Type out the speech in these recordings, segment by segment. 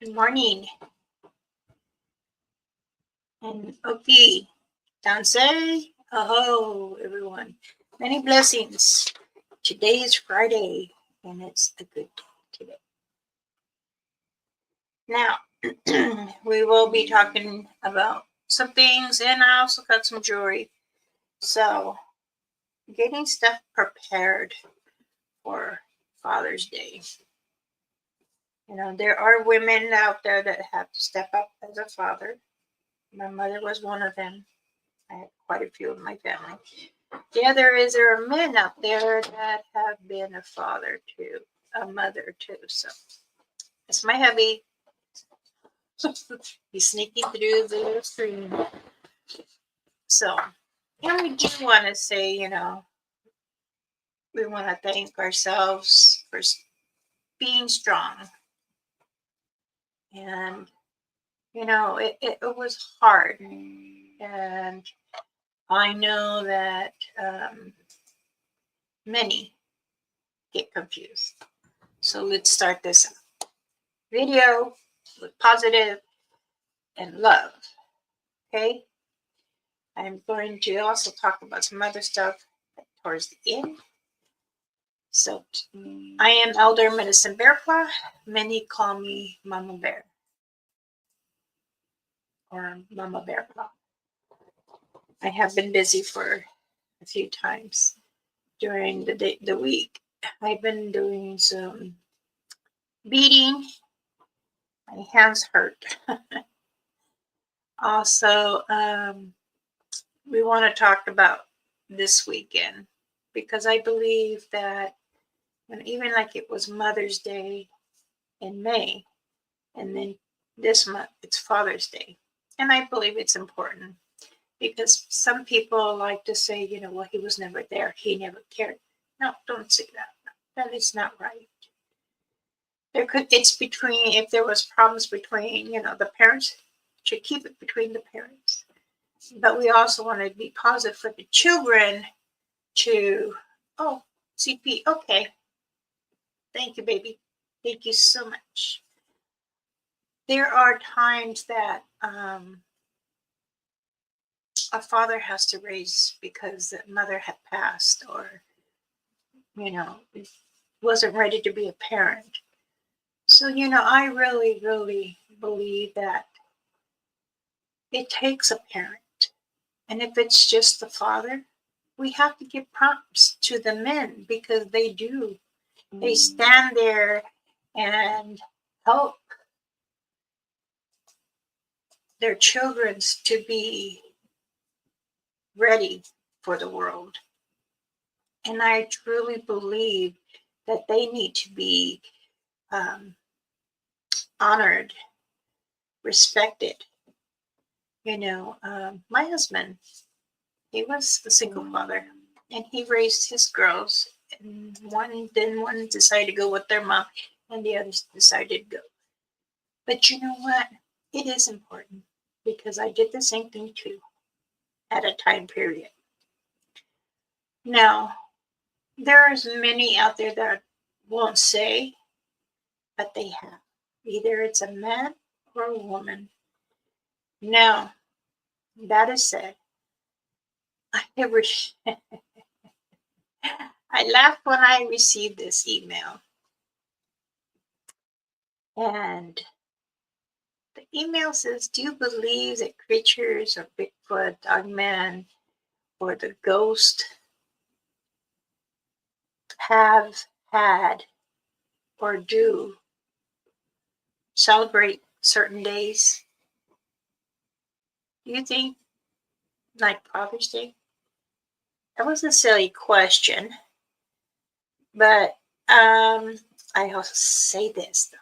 Good morning. And okay, Dansei. Aho, everyone. Many blessings. Today is Friday, and it's a good day today. Now, we will be talking about some things, and I also got some jewelry. So, getting stuff prepared for Father's Day. There are women out there that have to step up as a father. My mother was one of them. I have quite a few in my family. Yeah, there are men out there that have been a father to a mother too. So it's my hubby. He's sneaking through the screen. So, and we do want to say, we want to thank ourselves for being strong. And, it was hard. And I know that many get confused. So let's start this video with positive and love. Okay. I'm going to also talk about some other stuff towards the end. So I am Elder Medicine Bearpaw. Many call me Mama Bear or Mama Bearpaw. I have been busy for a few times during the week. I've been doing some beading. My hands hurt. Also, we want to talk about this weekend because I believe that even like it was Mother's Day in May, and then this month it's Father's Day. And I believe it's important because some people like to say, well, he was never there, he never cared. No, don't say that. That is not right. It's between, if there was problems between, the parents should keep it between the parents. But we also want to be positive for the children to, oh, CP, okay. Thank you, baby. Thank you so much. There are times that a father has to raise because the mother had passed or, wasn't ready to be a parent. So, I really, really believe that it takes a parent. And if it's just the father, we have to give props to the men because they do. They stand there and help their children to be ready for the world. And I truly believe that they need to be honored, respected. My husband, he was a single father, and he raised his girls. And one decided to go with their mom, and the others decided to go. But you know what? It is important because I did the same thing too at a time period. Now, there's many out there that won't say, but they have. Either it's a man or a woman. Now, that is said, I laughed when I received this email. And the email says, do you believe that creatures or Bigfoot, DOGMAN, or the ghost have had or do celebrate certain days? Do you think, like Father's Day? That was a silly question, but I also say this though.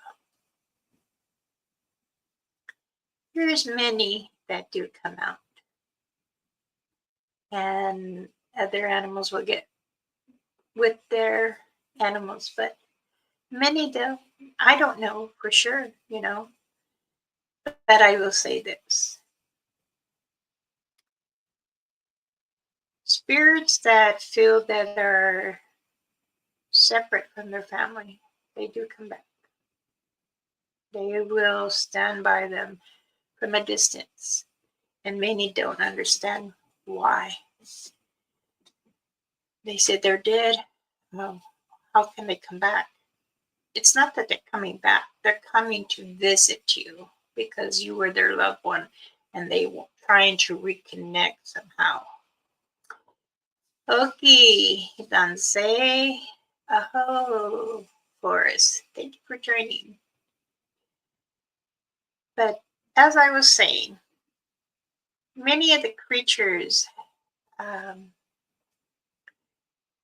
There's many that do come out, and other animals will get with their animals, but many do. I don't know for sure, but I will say this. Spirits that feel that they're separate from their family, they do come back. They will stand by them from a distance, and many don't understand why. They said they're dead. Well, how can they come back? It's not that they're coming back. They're coming to visit you because you were their loved one and they were trying to reconnect somehow. Okay, Dansei. Aho, Forrest. Thank you for joining. But as I was saying, many of the creatures,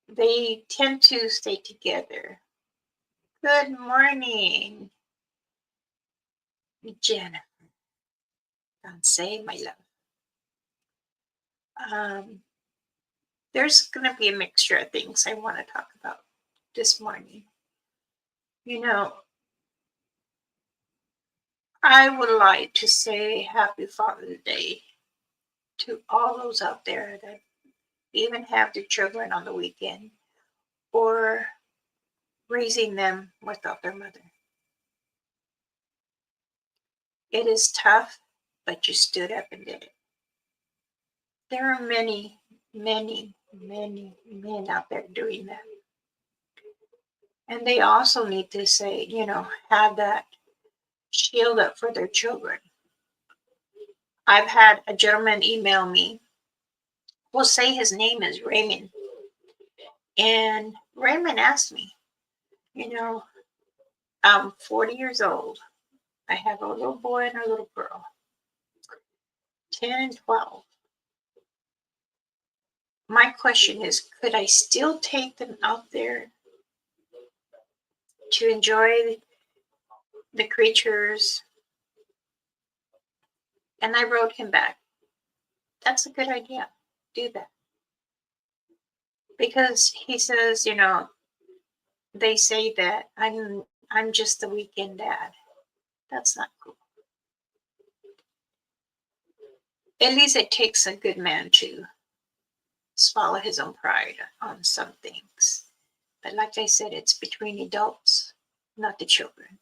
they tend to stay together. Good morning, Jennifer. Dansei, my love. There's going to be a mixture of things I want to talk about this morning. You know, I would like to say Happy Father's Day to all those out there that even have their children on the weekend or raising them without their mother. It is tough, but you stood up and did it. There are many, many, many men out there doing that. And they also need to say, have that shield up for their children. I've had a gentleman email me. We'll say his name is Raymond. And Raymond asked me, I'm 40 years old. I have a little boy and a little girl, 10 and 12. My question is, could I still take them out there to enjoy the creatures? And I wrote him back, that's a good idea. Do that. Because he says, they say that I'm just the weekend dad. That's not cool. At least it takes a good man to swallow his own pride on some things. But like I said, it's between adults, not the children.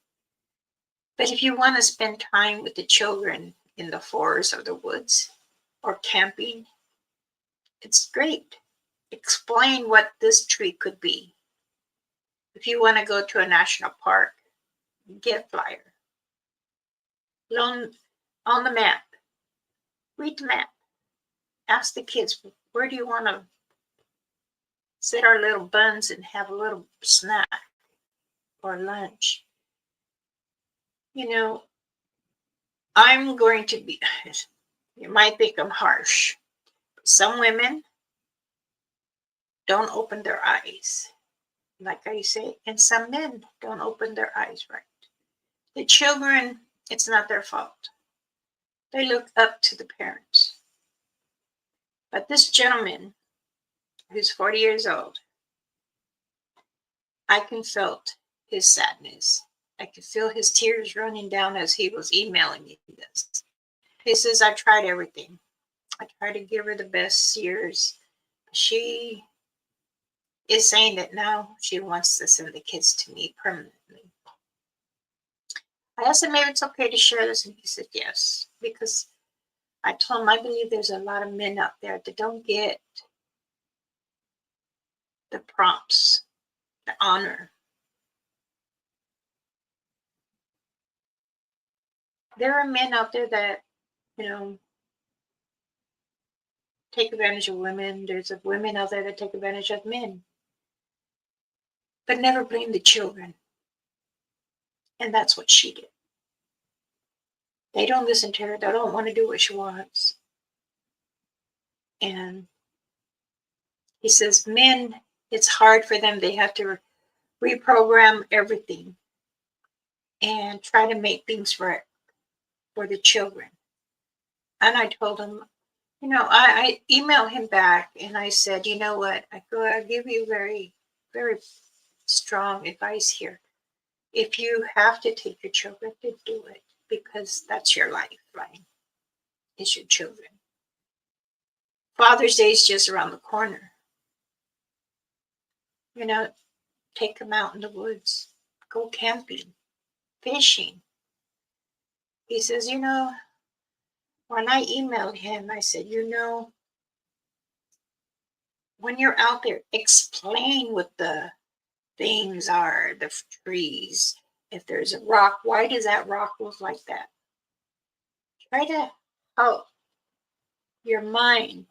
But if you want to spend time with the children in the forest or the woods or camping, it's great. Explain what this tree could be. If you want to go to a national park, get a flyer. On the map. Read the map. Ask the kids, where do you want to sit our little buns and have a little snack or lunch? I'm going to be, you might think I'm harsh. Some women don't open their eyes, like I say, and some men don't open their eyes right. The children, it's not their fault. They look up to the parents. But this gentleman, who's 40 years old, I can feel his sadness. I could feel his tears running down as he was emailing me this. He says, I tried everything. I tried to give her the best years. She is saying that now she wants to send the kids to me permanently. I asked him maybe it's okay to share this, and he said yes, because I told him I believe there's a lot of men out there that don't get the prompts, the honor. There are men out there that, take advantage of women. There's women out there that take advantage of men, but never blame the children. And that's what she did. They don't listen to her. They don't want to do what she wants. And he says, men, it's hard for them. They have to reprogram everything and try to make things right for the children. And I told him, I emailed him back and I said, you know what? I give you very, very strong advice here. If you have to take your children, to do it, because that's your lifeline, is your children. Father's Day is just around the corner. Take them out in the woods, go camping, fishing, He says, when I emailed him, I said, when you're out there, explain what the things are, the trees. If there's a rock, why does that rock look like that? Try to help your mind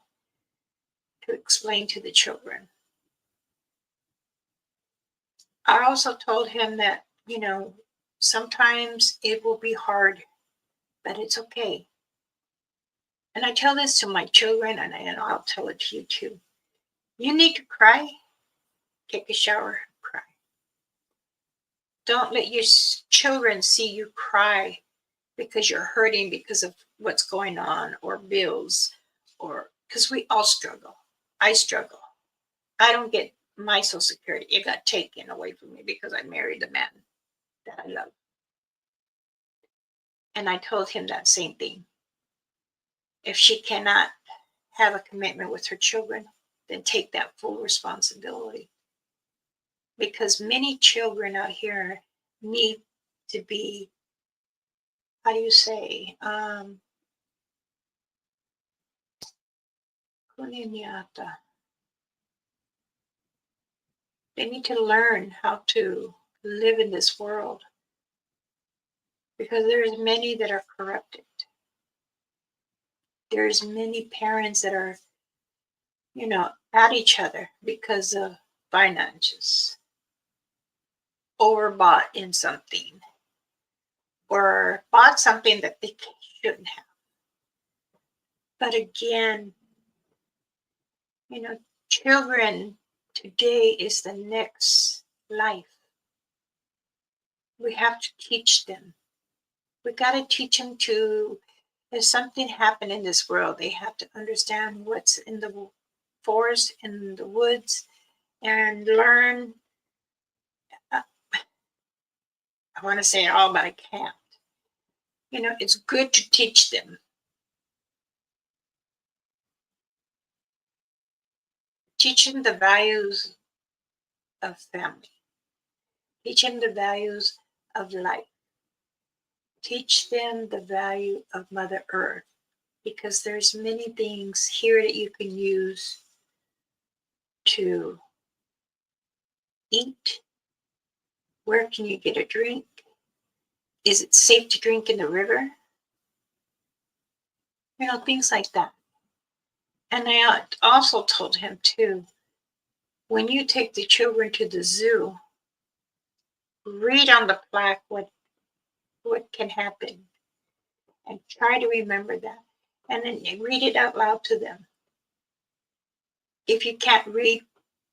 to explain to the children. I also told him that, sometimes it will be hard, but it's okay. And I tell this to my children, and I'll tell it to you too. You need to cry, take a shower, cry. Don't let your children see you cry because you're hurting because of what's going on or bills, or because we all struggle. I struggle. I don't get my Social Security. It got taken away from me because I married the man that I love. And I told him that same thing. If she cannot have a commitment with her children, then take that full responsibility. Because many children out here need to be, how do you say, they need to learn how to live in this world, because there's many that are corrupted. There's many parents that are, at each other because of finances, overbought in something, or bought something that they shouldn't have. But again, children today is the next life. We have to teach them. We got to teach them to, if something happened in this world, they have to understand what's in the forest, in the woods, and learn. I want to say it all, but I can't. It's good to teach them. Teach them the values of family. Teach them the values of life. Teach them the value of Mother Earth, because there's many things here that you can use to eat. Where can you get a drink? Is it safe to drink in the river? Things like that. And I also told him too, when you take the children to the zoo, read on the plaque what can happen, and try to remember that, and then read it out loud to them. If you can't read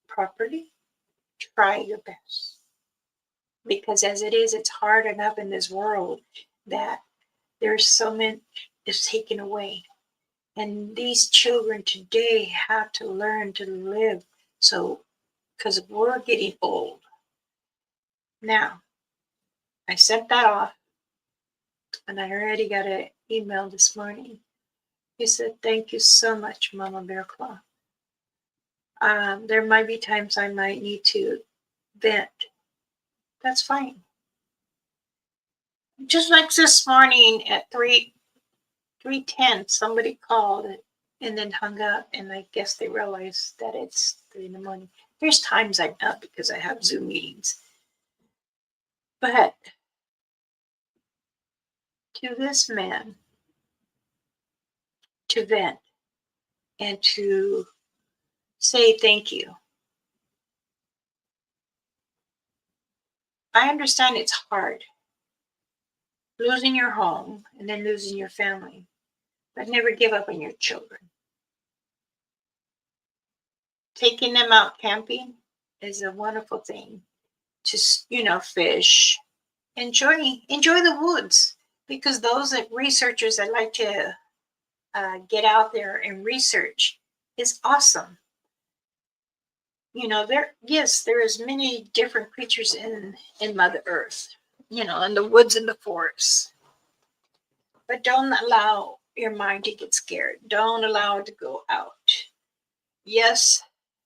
properly, try your best, because as it is, it's hard enough in this world that there's so much is taken away, and these children today have to learn to live. So, because we're getting old now, I sent that off, and I already got an email this morning. He said, "Thank you so much, Mama Bear Claw. There might be times I might need to vent. That's fine." Just like this morning at 3:10, somebody called and then hung up, and I guess they realized that it's 3 in the morning. There's times I'm up because I have Zoom meetings. But to this man, to vent and to say thank you. I understand it's hard, losing your home and then losing your family, but never give up on your children. Taking them out camping is a wonderful thing. Just, fish, enjoy the woods, because those researchers that like to get out there and research is awesome. There is many different creatures in Mother Earth, in the woods and the forests. But don't allow your mind to get scared. Don't allow it to go out. Yes,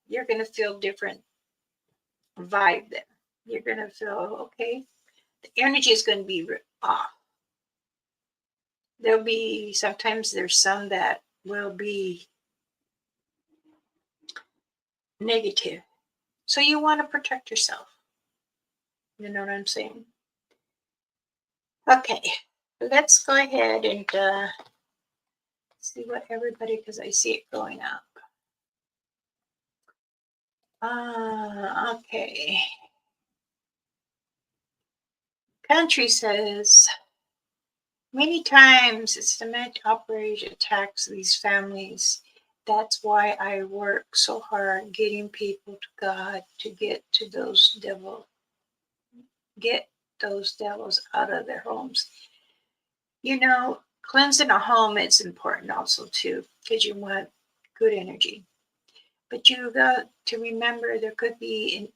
you're going to feel different vibe then. You're going to feel, okay, the energy is going to be off. there'll be, sometimes there's some that will be negative. So you want to protect yourself. You know what I'm saying? Okay, let's go ahead and see what everybody, because I see it going up. Okay. Country says, many times systematic operation attacks these families. That's why I work so hard getting people to God to get those devils out of their homes. You know, cleansing a home is important also too, because you want good energy. But you got to remember there could be in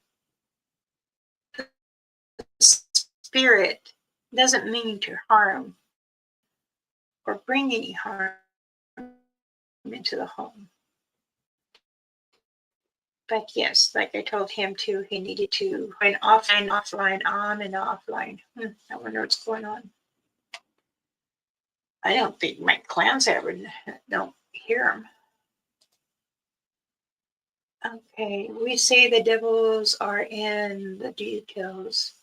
spirit doesn't mean to harm or bring any harm into the home. But yes, like I told him too, he needed to find offline, on and offline. I wonder what's going on. I don't think my clans ever don't hear him. Okay, we say the devils are in the details.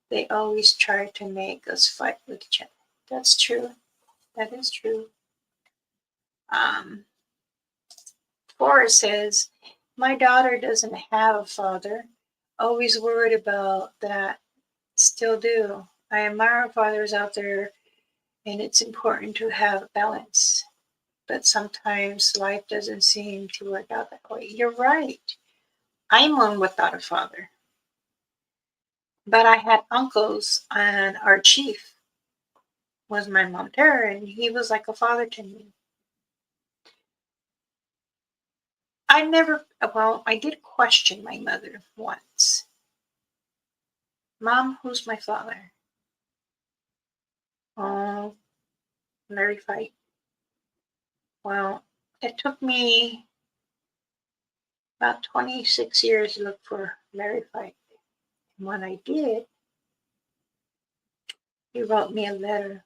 They always try to make us fight with each other. That's true. That is true. Forrest says, my daughter doesn't have a father. Always worried about that. Still do. I admire fathers out there, and it's important to have balance. But sometimes life doesn't seem to work out that way. You're right. I'm one without a father. But I had uncles, and our chief was my Montero, and he was like a father to me. I did question my mother once. Mom, who's my father? Oh, Larry Fight. Well, it took me about 26 years to look for Larry Fight. And when I did, he wrote me a letter.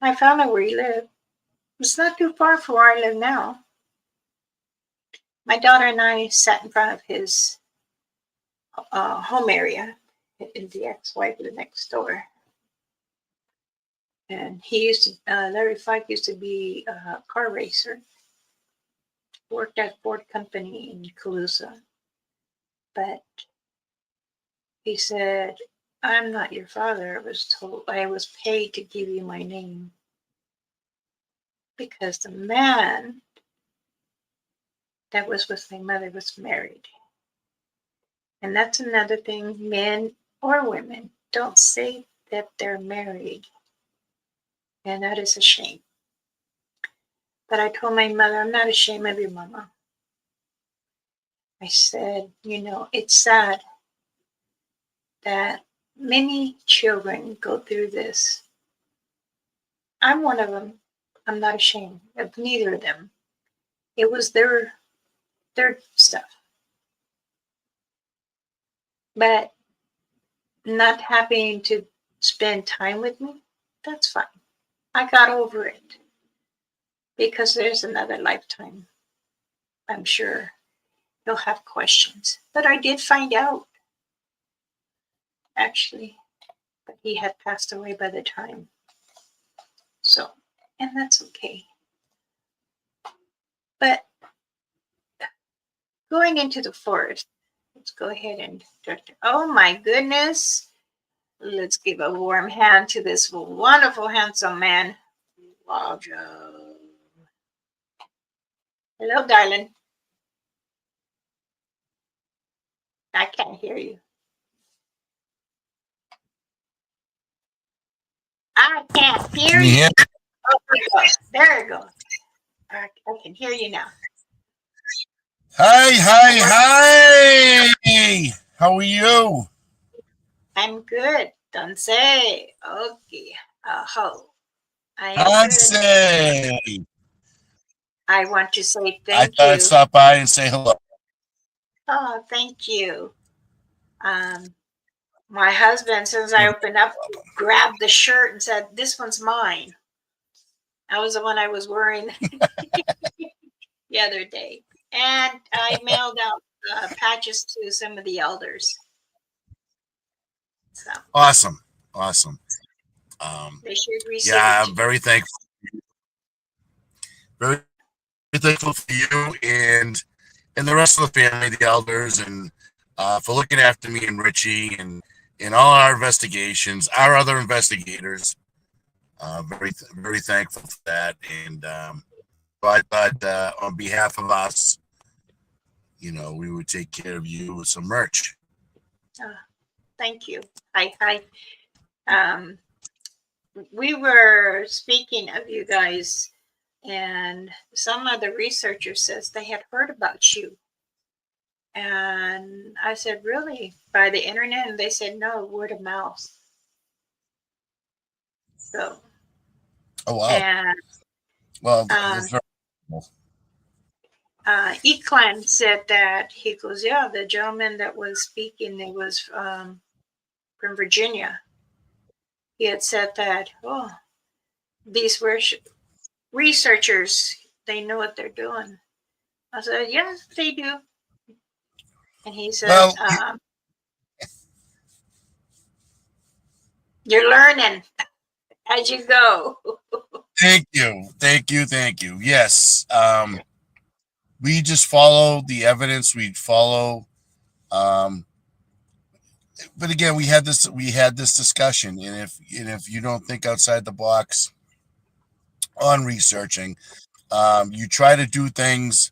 I found out where he lived. It's not too far from where I live now. My daughter and I sat in front of his home area, and the ex-wife lived next door. And Larry Fike used to be a car racer, worked at Ford Company in Calusa. But he said, I'm not your father. I was paid to give you my name. Because the man that was with my mother was married. And that's another thing, men or women don't say that they're married. And that is a shame. But I told my mother, I'm not ashamed of your mama. I said, it's sad that many children go through this. I'm one of them. I'm not ashamed of neither of them. It was their stuff. But not having to spend time with me, that's fine. I got over it. Because there's another lifetime. I'm sure you'll have questions. But I did find out, actually, that he had passed away by the time. So, and that's okay. But going into the forest, let's go ahead and oh my goodness. Let's give a warm hand to this wonderful, handsome man. Wow, Joe. Hello, darling. I can't hear you. I can't hear you. Oh, there you go. I can hear you now. Hi. How are you? I'm good. Don't say. Okay. Aho. I am Hanse. I want to say I thank thought I'd you. stop by and say hello. Oh, thank you. My husband, since I You're opened up, welcome. grabbed the shirt and said, "This one's mine." That was the one I was wearing the other day. And I mailed out patches to some of the elders. So Awesome. they should receive Yeah, it. I'm very thankful. Very thankful for you and the rest of the family, the elders, and for looking after me and Richie and in all our investigations, our other investigators. Very thankful for that. And so I thought on behalf of us, we would take care of you with some merch. Thank you. We were speaking of you guys, and some of the researchers says they had heard about you. And I said, really? By the internet? And they said, no, word of mouth. So. Oh, wow. And Well, that's very cool. Eclan said that he goes, yeah, the gentleman that was speaking, it was from Virginia. He had said that, oh, these researchers, they know what they're doing. I said, yes, they do. And he said, Well, you're learning as you go. thank you. Yes, we just follow the evidence. We follow, but again, we had this discussion, and if you don't think outside the box on researching, you try to do things.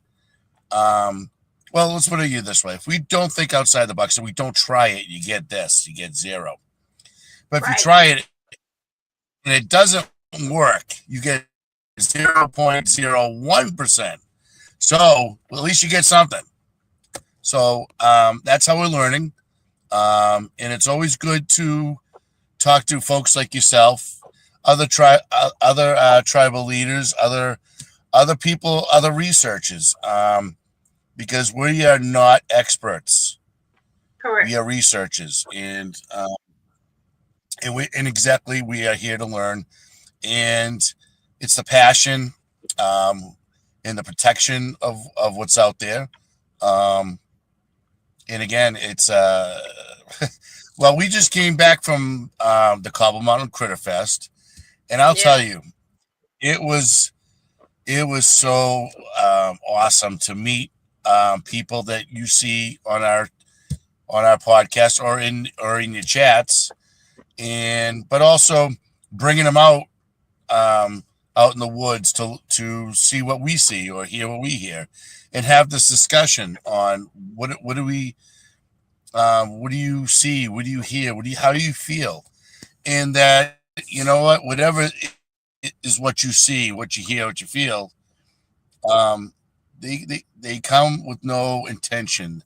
Well, let's put it this way: if we don't think outside the box and we don't try it, you get 0. But if you try it and it doesn't work, you get 0.01%. So at least you get something. So that's how we're learning. And it's always good to talk to folks like yourself, other tribal leaders, other people, other researchers, because we are not experts. Correct. We are researchers, and exactly we are here to learn, and it's the passion and the protection of what's out there. And again, it's well, we just came back from the Cobble Mountain Critter Fest, and I'll tell you, it was so awesome to meet people that you see on our podcast or in your chats, but also bringing them out in the woods to see what we see or hear what we hear, and have this discussion on what do you see, what do you hear, how do you feel, and that whatever is what you see, what you hear, what you feel, they come with no intention.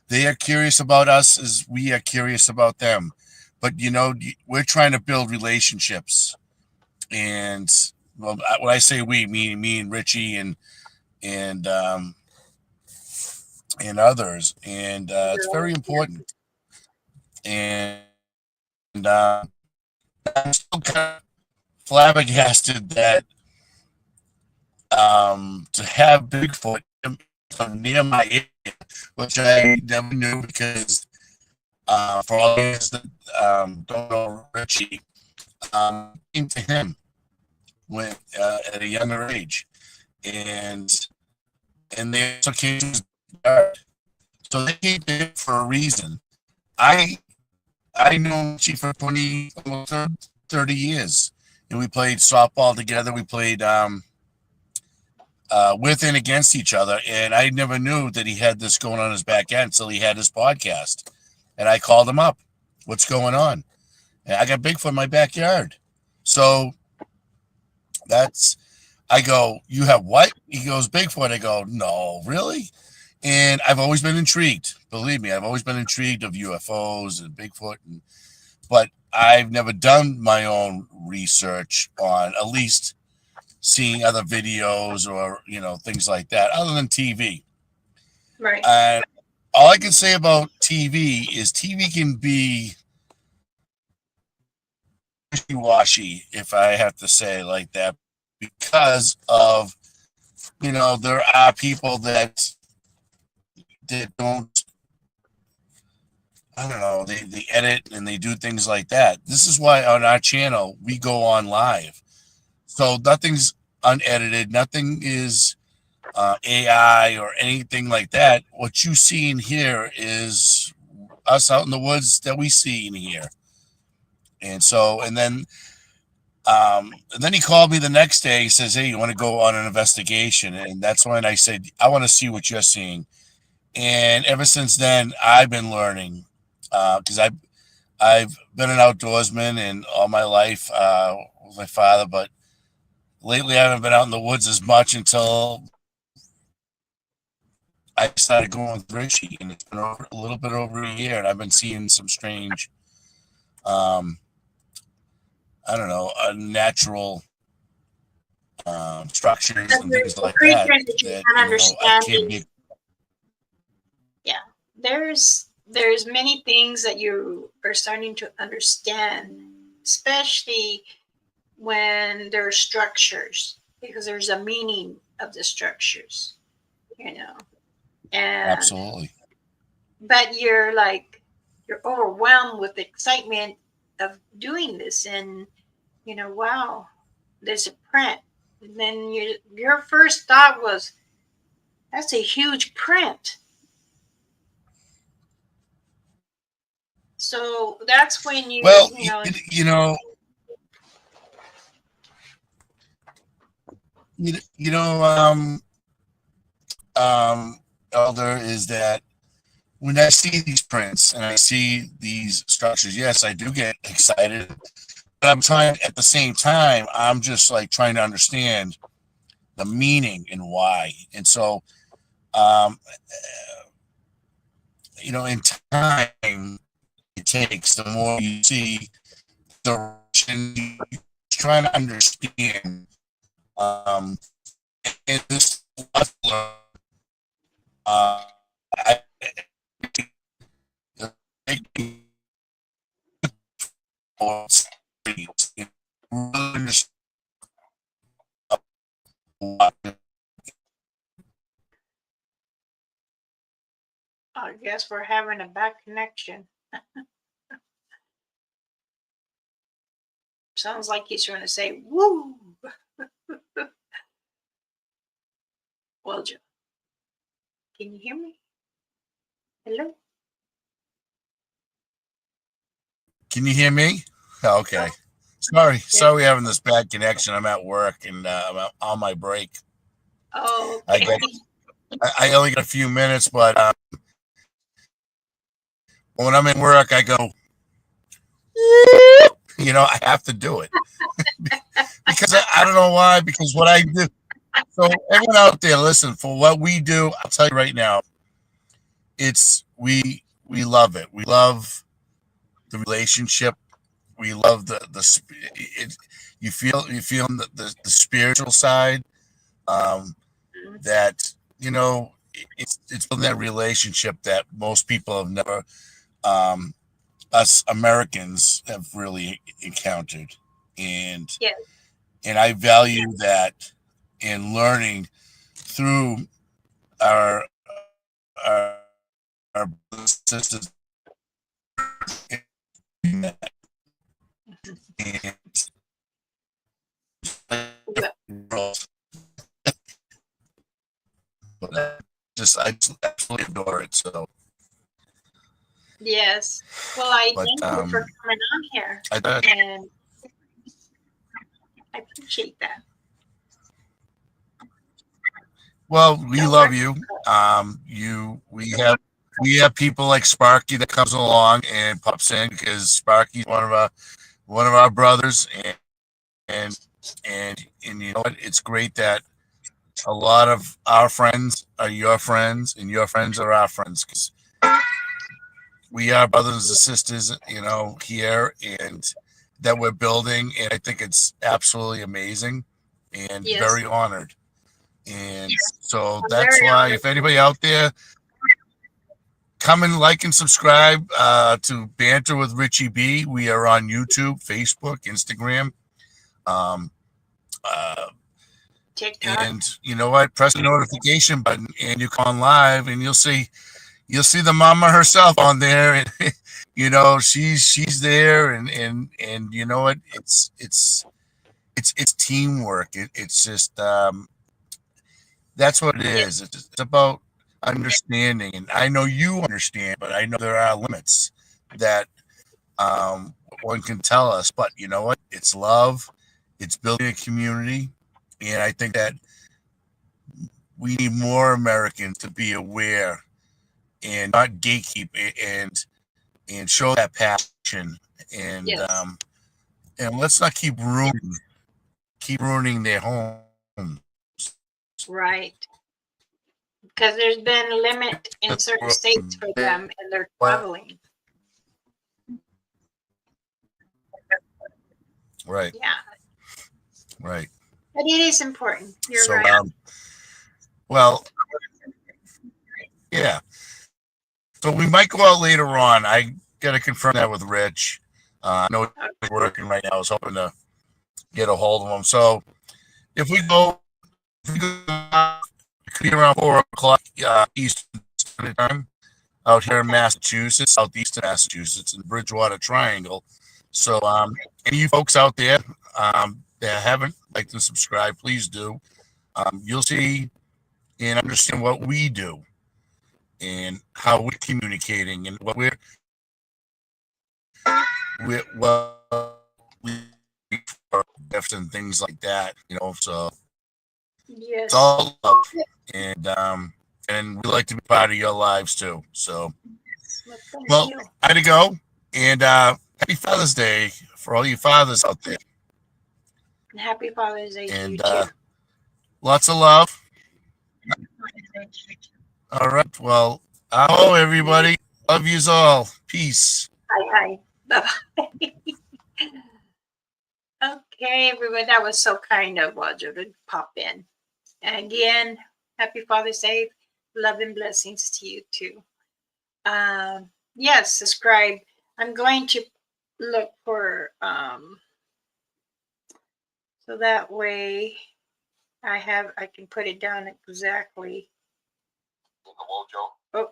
They are curious about us as we are curious about them, but we're trying to build relationships. And well, when I say we, me and Richie and others, and it's very important. And I'm still kind of flabbergasted that to have Bigfoot near my area, which I never knew, because for all those that don't know Richie, came to him when at a younger age, and they also came to his yard. So they came to him for a reason. I knew Richie for 20, almost 30 years, and we played softball together. We played with and against each other, and I never knew that he had this going on his back end until he had his podcast, and I called him up. What's going on? And I got Bigfoot in my backyard. So I go, you have what? He goes, Bigfoot. I go, no, really? And I've always been intrigued. Believe me, I've always been intrigued of UFOs and Bigfoot, but I've never done my own research on at least seeing other videos or things like that, other than TV. Right. And all I can say about TV is TV can be wishy-washy, if I have to say it like that, because of, there are people that don't, I don't know, they edit and they do things like that. This is why on our channel we go on live. So nothing's unedited, nothing is AI or anything like that. What you see in here is us out in the woods that we see in here. And so, and then he called me the next day. He says, "Hey, you want to go on an investigation?" And that's when I said, "I want to see what you're seeing." And ever since then, I've been learning because I've been an outdoorsman and all my life with my father, but lately I haven't been out in the woods as much until I started going with Richie, and it's been a little bit over a year, and I've been seeing some strange, I don't know, natural structures and things like that. That you That can't understand. I can't get. Yeah, there's many things that you are starting to understand, especially when there are structures, because there's a meaning of the structures, and Absolutely. but you're overwhelmed with excitement of doing this, and wow, there's a print, and then your first thought was, that's a huge print. So that's when Elder, is that when I see these prints and I see these structures, yes, I do get excited, but I'm trying at the same time, I'm just like trying to understand the meaning and why. And so, in time it takes, the more you see the trying to understand, and this I guess we're having a bad connection. Sounds like he's trying to say woo. Well, Joe, can you hear me? Hello? Can you hear me? Oh, okay. Sorry, we're having this bad connection. I'm at work and I'm on my break. Oh, okay. I only got a few minutes, but when I'm in work, I go, I have to do it because I don't know why. Because what I do. So everyone out there, listen, for what we do, I'll tell you right now, it's we love it. We love the relationship. We love you feel the spiritual side, that it's building that relationship that most people have never, us Americans have really encountered, and yes. And I value that in learning through our sisters and I just absolutely adore it. So yes, well, I thank you for coming on here, and I appreciate that. Well, we love you. We have people like Sparky that comes along and pops in, because Sparky's one of our brothers, and you know what? It's great that a lot of our friends are your friends, and your friends are our friends, because we are brothers and sisters, here, and that we're building. And I think it's absolutely amazing, and very honored. And so that's why, if anybody out there, come and like and subscribe to Banter with Richie B. We are on YouTube, Facebook, Instagram. TikTok. And you know what? Press the notification button, and you come on live, and you'll see the mama herself on there, and you know she's there, and you know what? It's teamwork. It's just that's what it Yes. is. It's about understanding, and I know you understand, but I know there are limits that one can tell us. But you know what? It's love. It's building a community, and I think that we need more Americans to be aware and not gatekeep and show that passion Yes. and let's not keep ruining their homes. Right. Because there's been a limit in certain states for them and they're traveling. Right. Yeah. Right. But it is important. You're So right. well, yeah. So we might go out later on. I got to confirm that with Rich. I know he's working right now. I was hoping to get a hold of him. So if we go, it could be around 4 o'clock Eastern Standard Time out here in Massachusetts, southeastern Massachusetts, in the Bridgewater Triangle. So any you folks out there that haven't liked and subscribed, please do. You'll see and understand what we do and how we're communicating and what we're we gifts and things like that. You know, so Yes. it's all love, and we like to be part of your lives too. So, well, I had to go, and happy Father's Day for all you fathers out there, And happy Father's Day to you and too. lots of love. All right, well, hello everybody, love yous all, peace. Hi. Bye-bye. Okay, everyone. That was so kind of Roger to pop in. And again, happy Father's Day. Love and blessings to you too. Yes, subscribe. I'm going to look for so that way I can put it down exactly. Oh.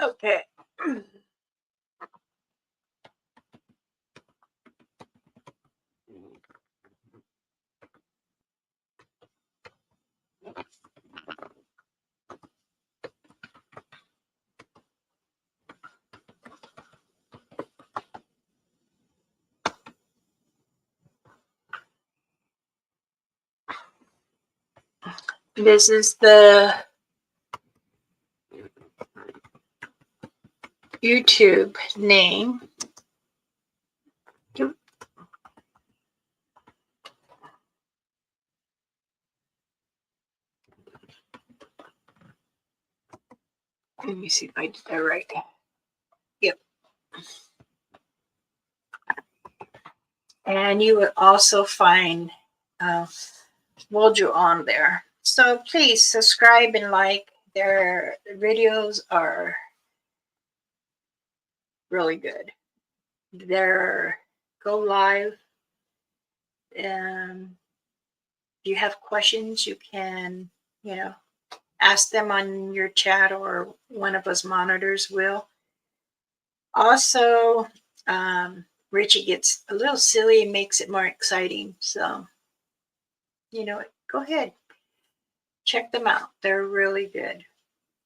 Okay. This is the YouTube name. Let me see if I did that right. Yep. And you will also find Wojo on there. So please subscribe and like. Their videos are really good. They're go live. If you have questions, you can, ask them on your chat or one of us monitors will. Also, Richie gets a little silly and makes it more exciting. So, go ahead. Check them out. They're really good.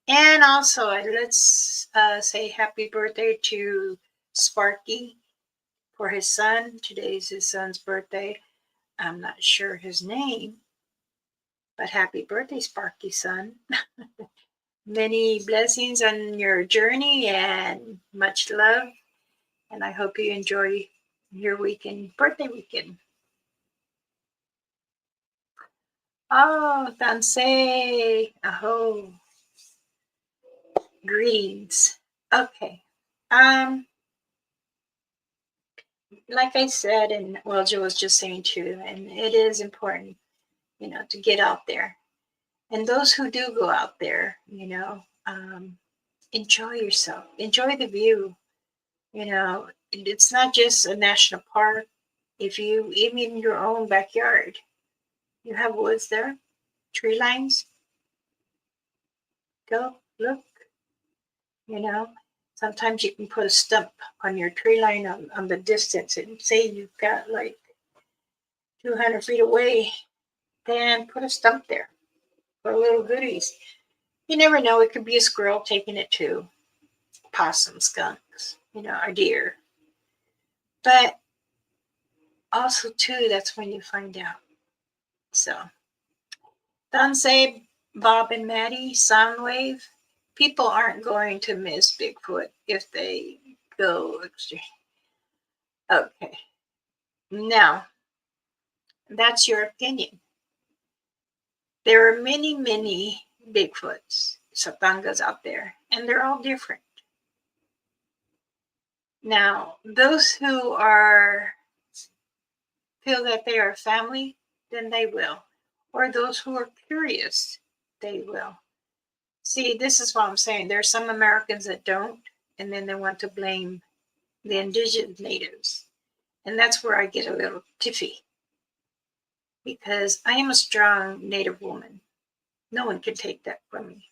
And also, let's say happy birthday to Sparky for his son. Today's his son's birthday. I'm not sure his name, but happy birthday, Sparky son. Many blessings on your journey and much love. And I hope you enjoy your weekend, birthday weekend. Oh, Tansei. Aho. Greetings. Okay. Like I said, and well, Joe was just saying too, and it is important, to get out there. And those who do go out there, enjoy yourself, enjoy the view. It's not just a national park. If you, even in your own backyard, you have woods there, tree lines, go look, you know. Sometimes you can put a stump on your tree line on the distance and say you've got like 200 feet away, then put a stump there for little goodies. You never know, it could be a squirrel taking it too, possum, skunks, a deer. But also, too, that's when you find out. So, don't say Bob and Maddie, Soundwave. People aren't going to miss Bigfoot if they go extreme. Okay. Now, that's your opinion. There are many, many Bigfoots, Satangas out there, and they're all different. Now, those who feel that they are family, then they will. Or those who are curious, they will. See, this is what I'm saying. There's some Americans that don't, and then they want to blame the indigenous natives. And that's where I get a little tiffy. Because I am a strong native woman. No one can take that from me.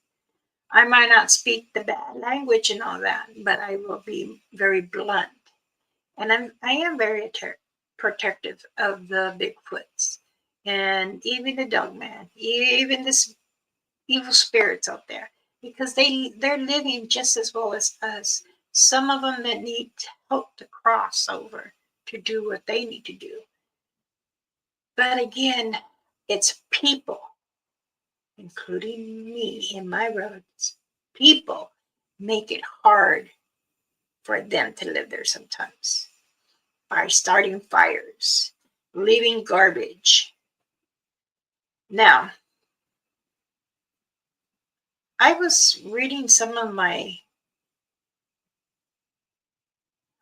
I might not speak the bad language and all that, but I will be very blunt. And I am very protective of the Bigfoots and even the DOGMAN, even this evil spirits out there, because they're living just as well as us. Some of them that need help to cross over to do what they need to do. But again, it's people, including me in my roads. People make it hard for them to live there sometimes by starting fires, leaving garbage. Now, I was reading some of my,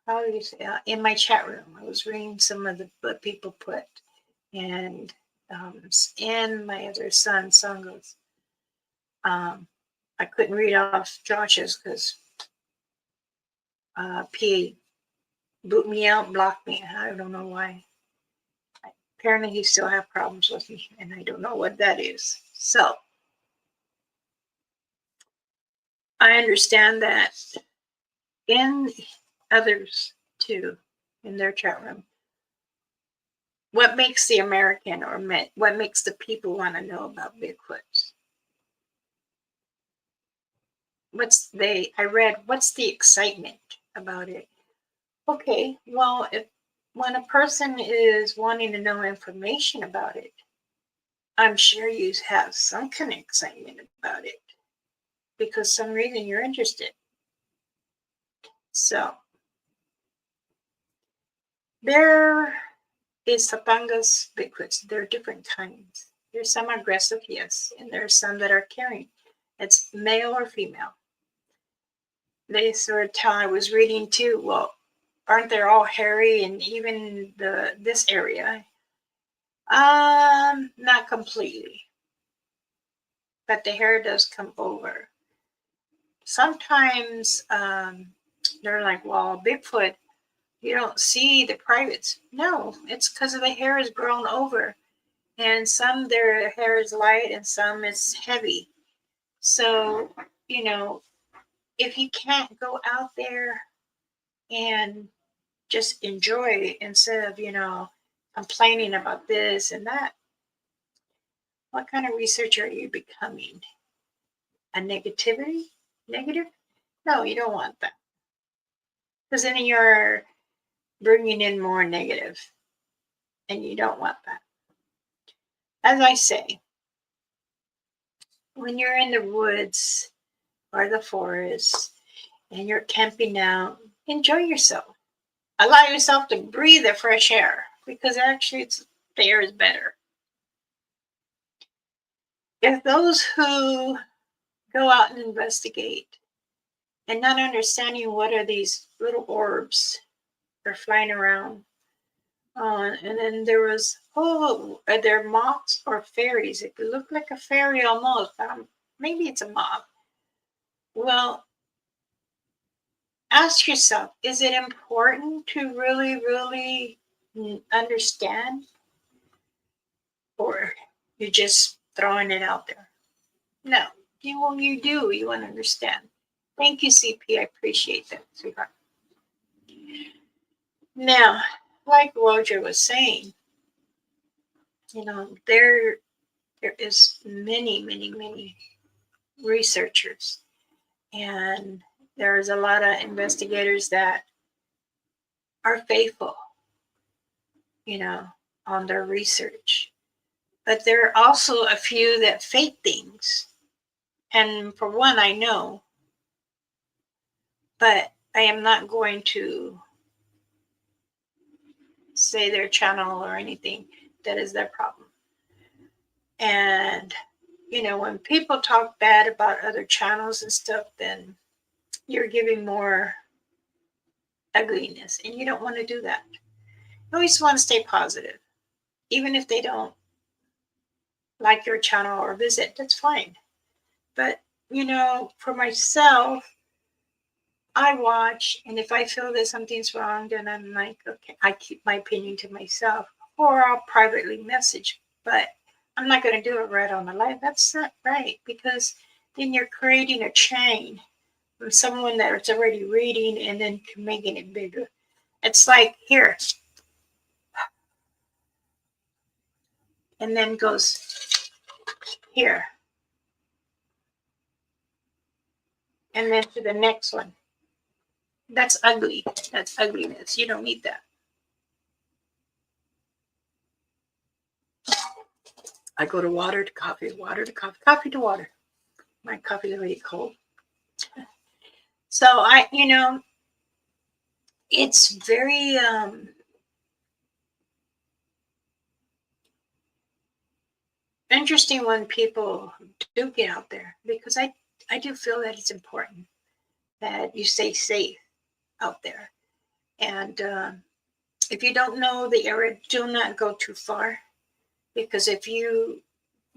how do you say, in my chat room, I was reading some of what people put, and my other son, Sango's. I couldn't read off Josh's because P boot me out, blocked me. I don't know why. Apparently he still have problems with me, and I don't know what that is. So I understand that in others too, in their chat room, what makes the American or what makes the people want to know about Bigfoot? What's the excitement about it? Okay, well, when a person is wanting to know information about it, I'm sure you have some kind of excitement about it because some reason you're interested. So there is Satangas Bigfoots. There are different kinds. There's some aggressive, yes, and there are some that are caring. It's male or female. They sort of tell, I was reading too, well, aren't they all hairy and even this area? Not completely. But the hair does come over. Sometimes they're like, well, Bigfoot, you don't see the privates. No, it's because of the hair is grown over. And some their hair is light and some is heavy. So, if you can't go out there and just enjoy instead of, complaining about this and that, what kind of research are you becoming? A negative? No, you don't want that. Because then you're bringing in more negative, and you don't want that. As I say, when you're in the woods or the forest and you're camping out, enjoy yourself. Allow yourself to breathe the fresh air because actually the air is better. If those who go out and investigate and not understanding what are these little orbs that are flying around, and then there was, are there moths or fairies? It looked like a fairy almost. Maybe it's a moth. Well, ask yourself, is it important to really, really understand, or you're just throwing it out there? No, you do. You want to understand. Thank you, CP. I appreciate that, sweetheart. Now, like Roger was saying, there is many researchers, and there's a lot of investigators that are faithful, on their research. But there are also a few that fake things. And for one, I know, but I am not going to say their channel or anything. That is their problem. And, when people talk bad about other channels and stuff, then you're giving more ugliness. And you don't want to do that. You always want to stay positive. Even if they don't like your channel or visit, that's fine. But, for myself, I watch, and if I feel that something's wrong, then I'm like, okay, I keep my opinion to myself, or I'll privately message. But I'm not going to do it right on the live. That's not right, because then you're creating a chain from someone that's already reading and then making it bigger. It's like here, and then goes here, and then to the next one. That's ugly. That's ugliness. You don't need that. I go to water to coffee, water to coffee, coffee to water. My coffee's already cold. So it's very interesting when people do get out there, because I do feel that it's important that you stay safe out there. And if you don't know the area, do not go too far, because if you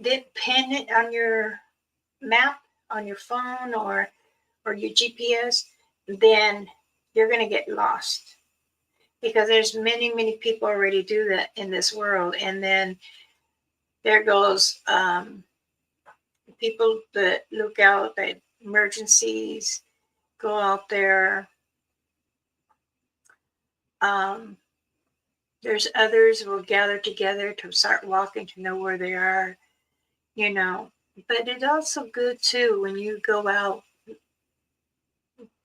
did pin it on your map, on your phone, or your GPS, then you're going to get lost, because there's many people already do that in this world. And then there goes people that look out at emergencies, go out there. There's others who will gather together to start walking to know where they are, But it's also good too when you go out,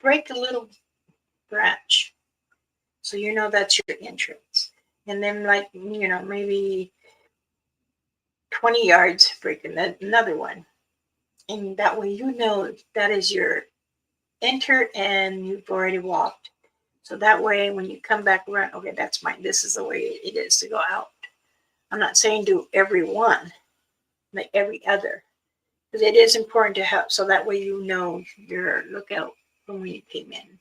break a little branch, so that's your entrance. And then, like, maybe 20 yards, break another one. And that way that is your enter, and you've already walked. So that way when you come back around, okay, that's mine. This is the way it is to go out. I'm not saying do every one, but every other. Because it is important to have, so that way your lookout from when you came in.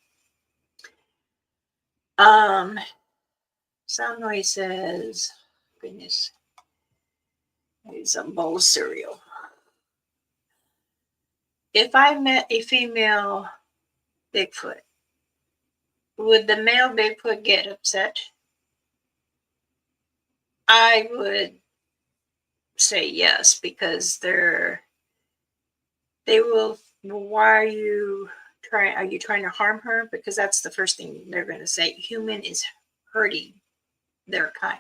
Sound noise says, goodness, it's a bowl of cereal. If I met a female Bigfoot, would the male Bigfoot get upset? I would say yes, because they will. Why are you trying to harm her? Because that's the first thing they're going to say. Human is hurting their kind.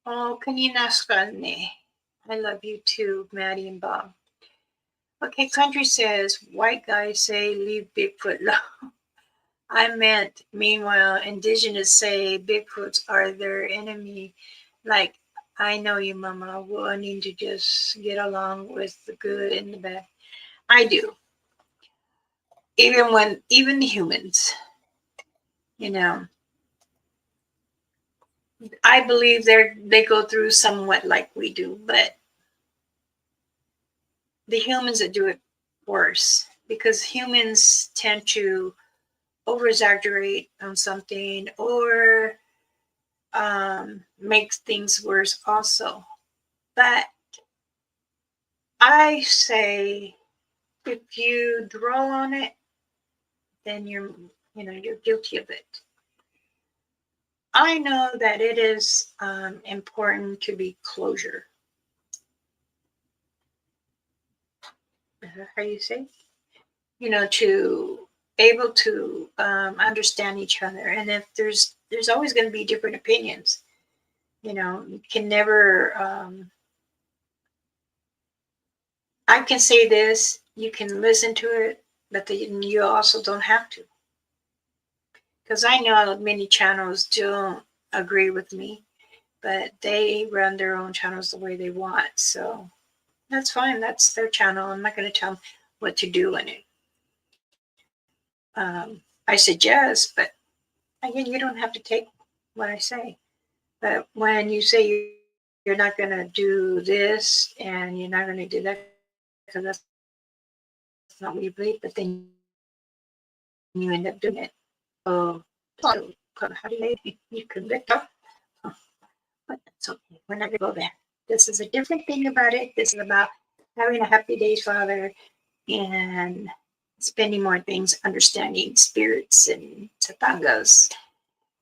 Oh, Kaninaskane. I love you too, Maddie and Bob. Okay, Country says, white guys say leave Bigfoot alone. I meant, meanwhile, indigenous say Bigfoots are their enemy. Like, I know you, Mama, wanting to just get along with the good and the bad. I do. Even the humans, I believe they go through somewhat like we do, but the humans that do it worse, because humans tend to over exaggerate on something, or make things worse also. But I say if you dwell on it, then you're guilty of it. I know that it is important to be closure. Is that how you say? To able to understand each other. And if there's always going to be different opinions. You can never. I can say this. You can listen to it, but you also don't have to. Because I know many channels don't agree with me, but they run their own channels the way they want. So that's fine. That's their channel. I'm not going to tell them what to do in it. I suggest, but again, you don't have to take what I say. But when you say you're not going to do this and you're not going to do that because that's not what you believe, but then you end up doing it. Oh, how do you convict them? But that's okay. We're not going to go there. This is a different thing about it. This is about having a happy day, Father, and spending more things, understanding spirits and satangas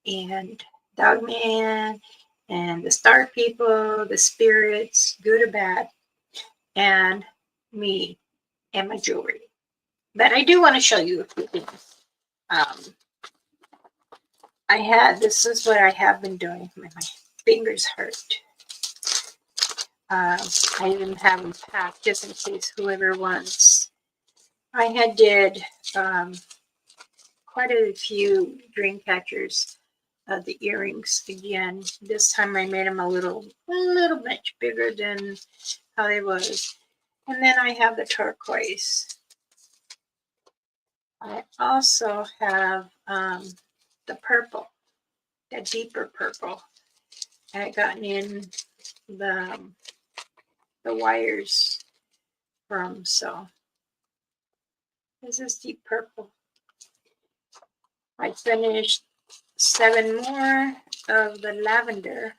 and DOGMAN and the star people, the spirits, good or bad, and me and my jewelry. But I do want to show you a few things. This is what I have been doing. My fingers hurt. I even have them packed just in case whoever wants. I had did quite a few dream catchers of the earrings again. This time I made them a little much bigger than how they was. And then I have the turquoise. I also have the purple, the deeper purple. I had gotten in the wires from, so this is deep purple. I finished 7 more of the lavender,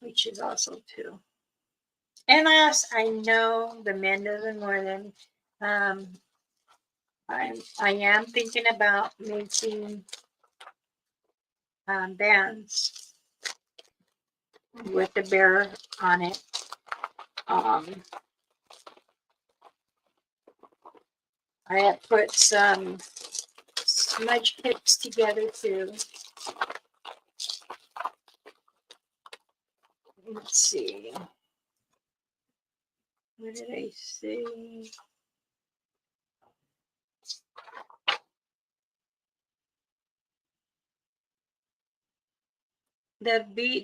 which is also 2. And I know the men doesn't wear them. I am thinking about making bands with the bear on it. I have put some smudge tips together too. Let's see. What did I say?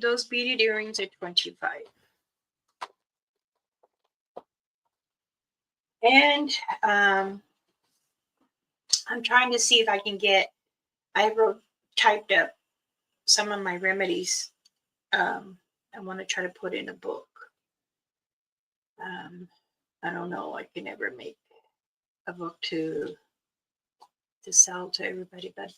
Those beaded earrings are $25. And I'm trying to see if I can get. I typed up some of my remedies. I want to try to put in a book. I don't know. I can never make a book to sell to everybody, but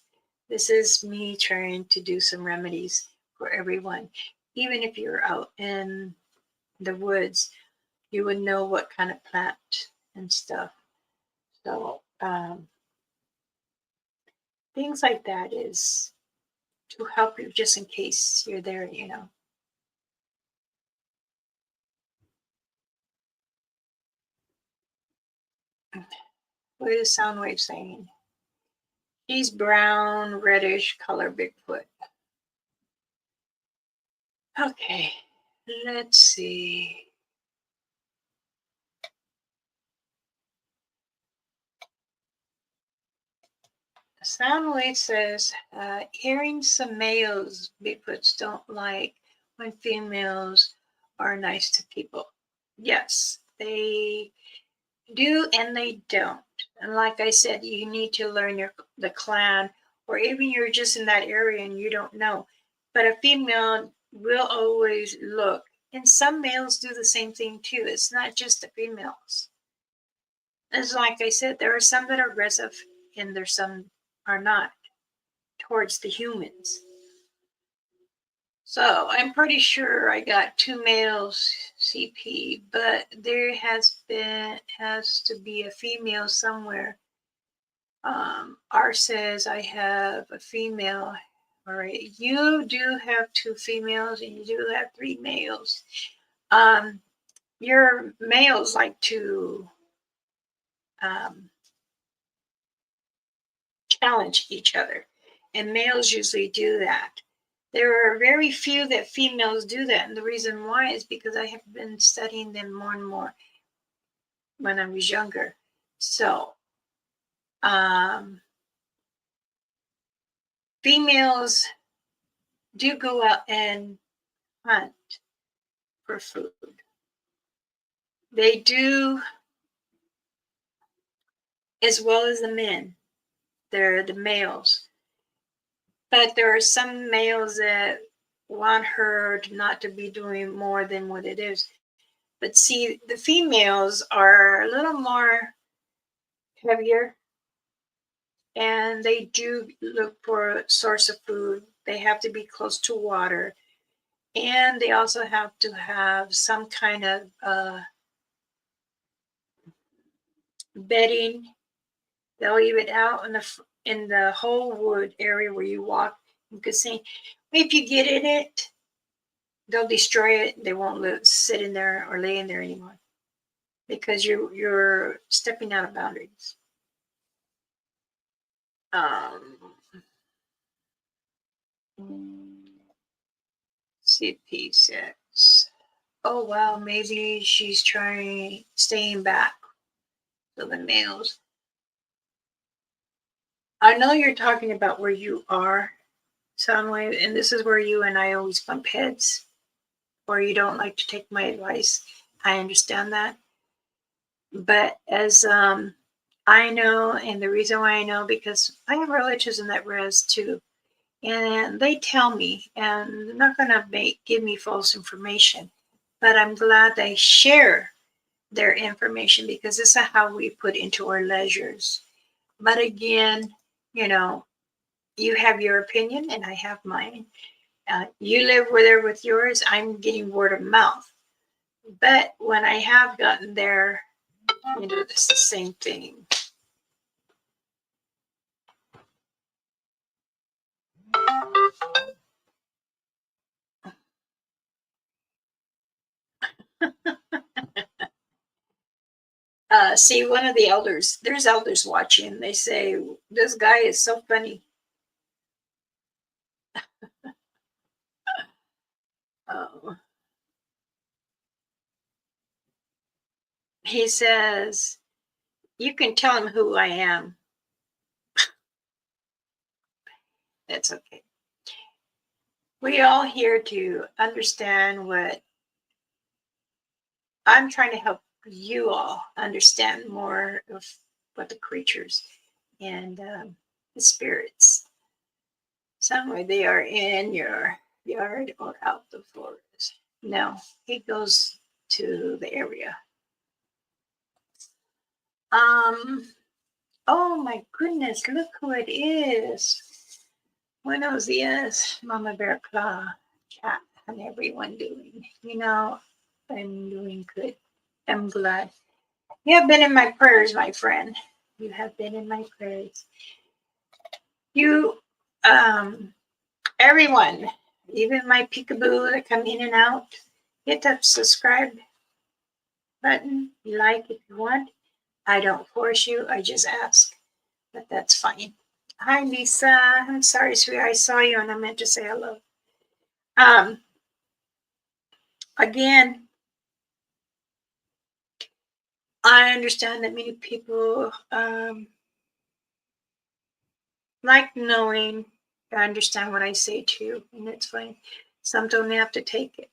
this is me trying to do some remedies for everyone. Even if you're out in the woods, you would know what kind of plant and stuff. So things like that is to help you just in case you're there, What is sound wave saying? She's brown, reddish color Bigfoot. Okay, let's see. Soundwave says, hearing some males Bigfoots don't like when females are nice to people. Yes, they do and they don't. And like I said, you need to learn the clan, or even you're just in that area and you don't know. But a female will always look. And some males do the same thing too. It's not just the females. It's like I said, there are some that are aggressive and there's some are not towards the humans. So I'm pretty sure I got 2 males CP, but there has to be a female somewhere. R says I have a female. All right, you do have 2 females and you do have 3 males. Your males like to challenge each other, and males usually do that. There are very few that females do that, and the reason why is because I have been studying them more and more when I was younger. So, females do go out and hunt for food. They do, as well as the men. They're the males. But there are some males that want her not to be doing more than what it is. But see, the females are a little more heavier, and they do look for a source of food. They have to be close to water, and they also have to have some kind of bedding. They'll leave it out in the whole wood area where you walk. You could say, if you get in it, they'll destroy it. They won't sit in there or lay in there anymore because you're stepping out of boundaries. CP says, oh wow, maybe she's staying back. So the males. I know you're talking about where you are, Soundwave, and this is where you and I always bump heads, or you don't like to take my advice. I understand that. But as I know, and the reason why I know, because I have relatives in that res too, and they tell me, and they're not going to give me false information, but I'm glad they share their information because this is how we put into our leisures. But again, you know, you have your opinion and I have mine. You live there with yours. I'm getting word of mouth. But when I have gotten there, you know, it's the same thing. See, one of the elders, there's elders watching. They say, this guy is so funny. Oh. He says, you can tell him who I am. That's okay. We all here to understand what I'm trying to help you all understand more of what the creatures and the spirits. Somewhere they are in your yard or out the forest. No, he goes to the area. Oh my goodness, look who it is. Buenos dias, Mama Bear Claw. Chat and everyone doing. You know, I'm doing good. I'm glad. You have been in my prayers, my friend. You have been in my prayers. You, everyone, even my peekaboo that come in and out, hit that subscribe button. Like if you want. I don't force you. I just ask. But that's fine. Hi, Lisa. I'm sorry, sweetheart. I saw you and I meant to say hello. Again, I understand that many people like knowing. I understand what I say to you, and it's fine. Some don't have to take it.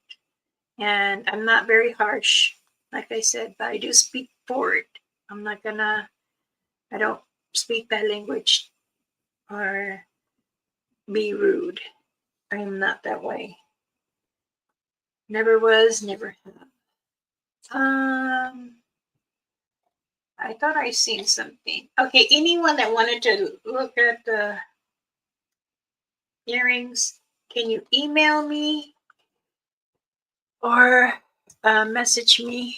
And I'm not very harsh, like I said, but I do speak for it. I don't speak bad language or be rude. I am not that way. Never was, never have. I thought I seen something. Okay, anyone that wanted to look at the earrings, can you email me? Or message me.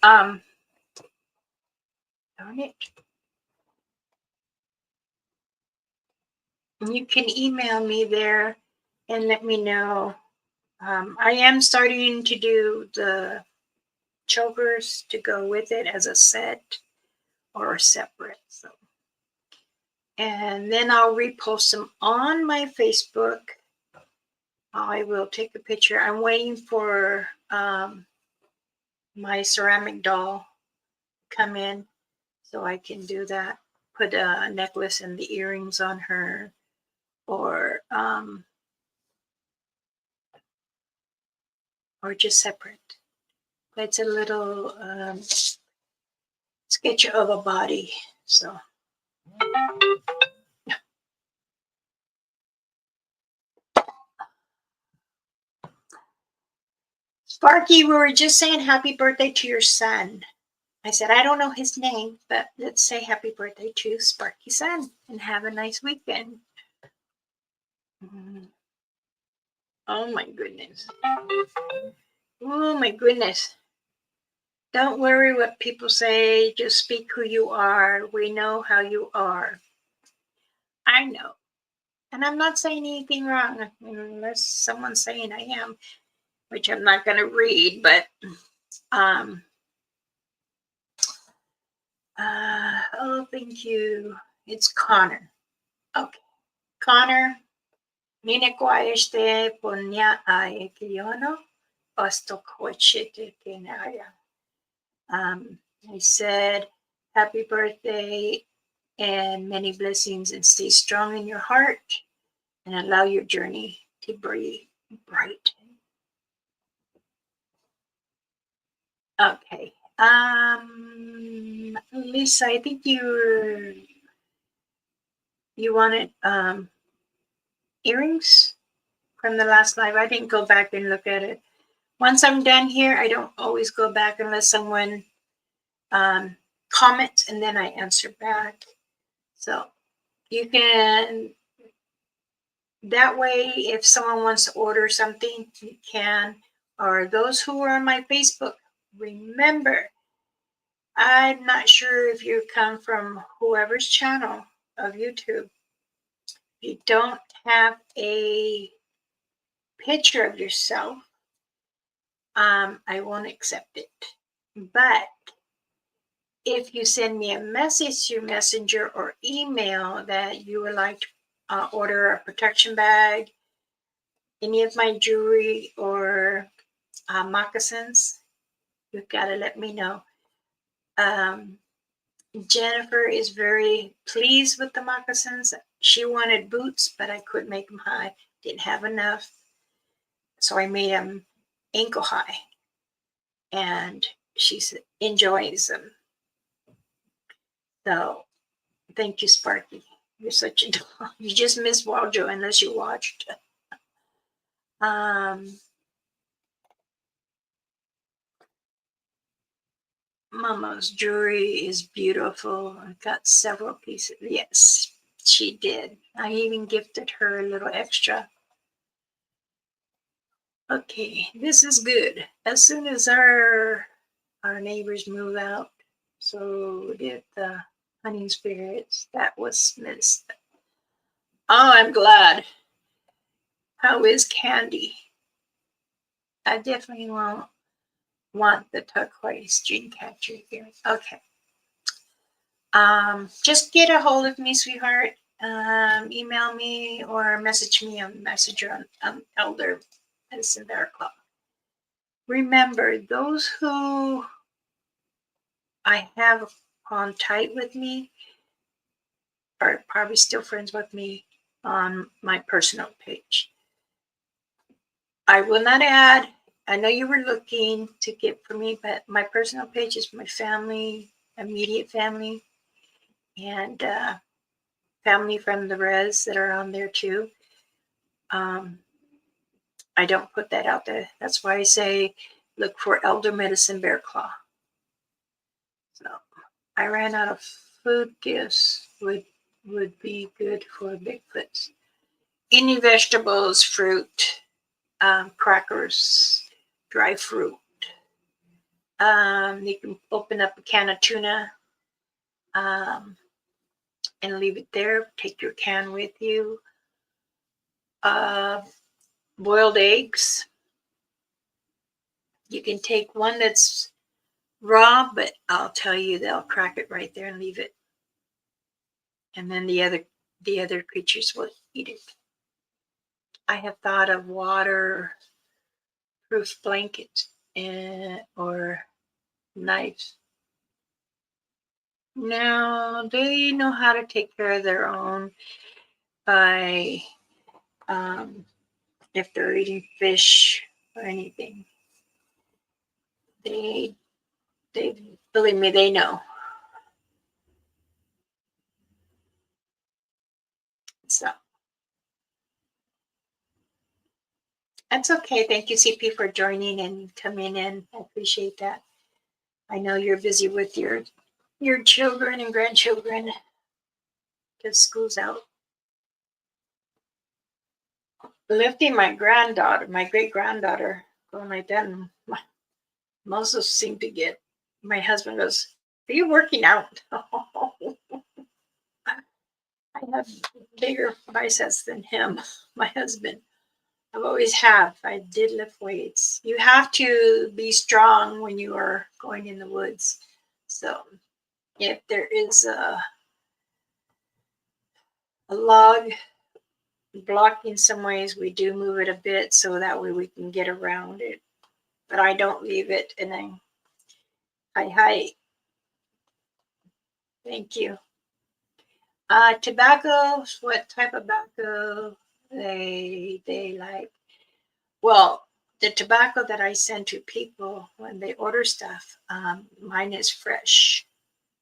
Darn it. You can email me there and let me know. I am starting to do the chokers to go with it as a set or separate. So, and then I'll repost them on my Facebook. I will take a picture. I'm waiting for my ceramic doll come in so I can do that. Put a necklace and the earrings on her, or just separate. It's a little sketch of a body. So Sparky, we were just saying happy birthday to your son. I said, I don't know his name, but let's say happy birthday to Sparky's son and have a nice weekend. Oh my goodness. Oh my goodness. Don't worry what people say. Just speak who you are. We know how you are. I know. And I'm not saying anything wrong unless someone's saying I am, which I'm not going to read, but oh, thank you. It's Connor. Okay. Connor, minekuaiste punya ay kiyono ostokochite kinaya. I said, happy birthday and many blessings, and stay strong in your heart and allow your journey to be bright. Okay. Lisa, I think you wanted earrings from the last live. I didn't go back and look at it. Once I'm done here, I don't always go back unless someone comments and then I answer back. So you can, that way, if someone wants to order something, you can. Or those who are on my Facebook, remember, I'm not sure if you come from whoever's channel of YouTube. If you don't have a picture of yourself, I won't accept it. But if you send me a message through Messenger or email that you would like to order a protection bag, any of my jewelry, or moccasins, you've got to let me know. Jennifer is very pleased with the moccasins. She wanted boots, but I couldn't make them high. Didn't have enough. So I made them ankle high. And she enjoys them. So thank you, Sparky. You're such a doll. You just missed Waljo unless you watched. Mama's jewelry is beautiful. I got several pieces. Yes, she did. I even gifted her a little extra. Okay, this is good. As soon as our neighbors move out, so did the hunting spirits. That was missed. Oh, I'm glad. How is Candy? I definitely won't want the turquoise dream catcher here. Okay. Just get a hold of me, sweetheart. Email me or message me on Messenger on Elder Medicine Bear Club. Remember, those who I have on tight with me are probably still friends with me on my personal page. I will not add, I know you were looking to get for me, but my personal page is my family, immediate family, and family from the res that are on there too. I don't put that out there. That's why I say look for elder medicine bear claw. So I ran out of food gifts would be good for Bigfoot. Any vegetables, fruit, crackers, dry fruit. You can open up a can of tuna and leave it there. Take your can with you. Boiled eggs. You can take one that's raw, but I'll tell you they'll crack it right there and leave it. And then the other creatures will eat it. I have thought of waterproof blanket or knives. Now they know how to take care of their own by if they're eating fish or anything. They believe me, they know. So that's okay. Thank you, CP, for joining and coming in. I appreciate that. I know you're busy with your children and grandchildren because school's out. Lifting my granddaughter, my great granddaughter, going like that, and most of us seem to get. My husband goes, "Are you working out?" I have bigger biceps than him, my husband. I've always have. I did lift weights. You have to be strong when you are going in the woods. So if there is a log blocking some ways, we do move it a bit so that way we can get around it. But I don't leave it. And then hi. Thank you. Tobacco, what type of tobacco they like? Well, the tobacco that I send to people when they order stuff, mine is fresh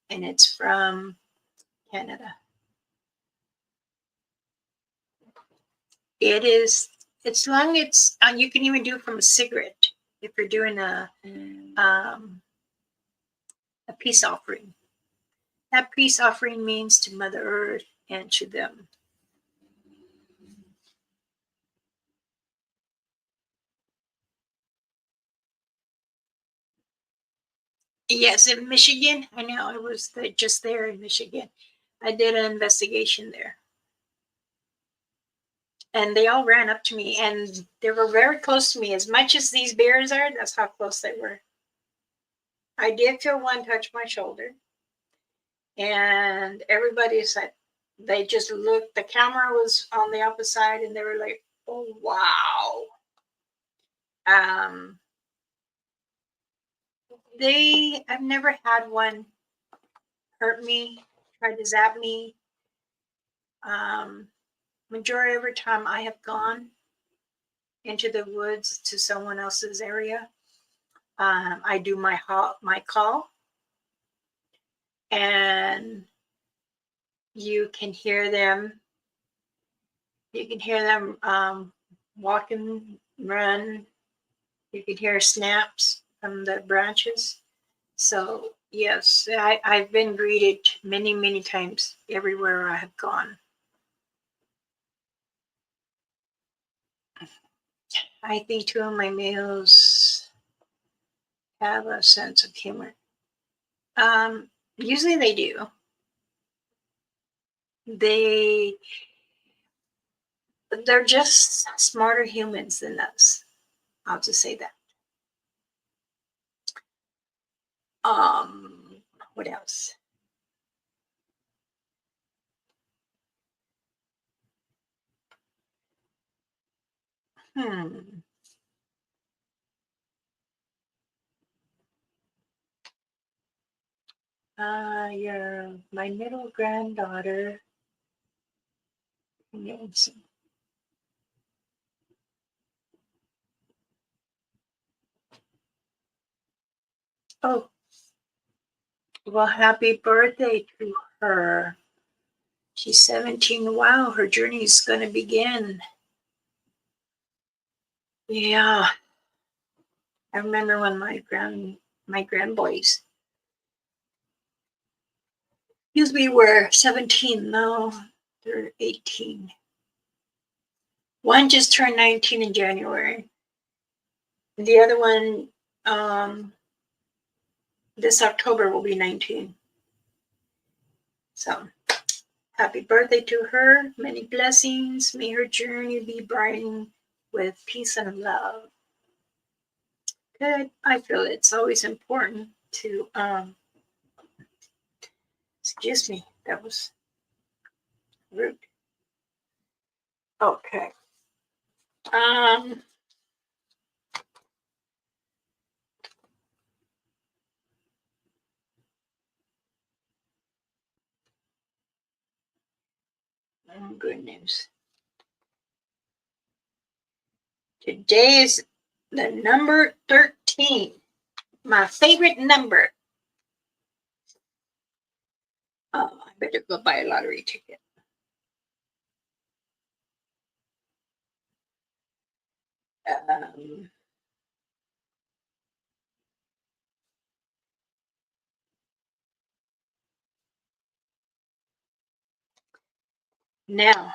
and it's from Canada. It is, it's long, it's, you can even do it from a cigarette if you're doing a peace offering. That peace offering means to Mother Earth and to them. Yes, in Michigan. I know I was just there in Michigan. I did an investigation there. And they all ran up to me and they were very close to me. As much as these bears are, that's how close they were. I did feel one touch my shoulder. And everybody said, they just looked, the camera was on the opposite side and they were like, oh, wow. I've never had one hurt me, tried to zap me. Majority of the time I have gone into the woods to someone else's area. I do my call, and you can hear them. You can hear them walking, run. You can hear snaps from the branches. So yes, I've been greeted many, many times everywhere I have gone. I think two of my males have a sense of humor. Usually they do. They're just smarter humans than us. I'll just say that. What else? My middle granddaughter, Nancy. Oh, well, happy birthday to her. She's 17. Wow, her journey is going to begin. Yeah. I remember when my grandboys usually were 17, now they're 18. One just turned 19 in January. The other one, this October will be 19. So happy birthday to her. Many blessings. May her journey be brightened with peace and love. Good. I feel it's always important to, excuse me, that was rude. Okay. Oh goodness. Today is the number 13. My favorite number. Oh, I better go buy a lottery ticket. Um, Now,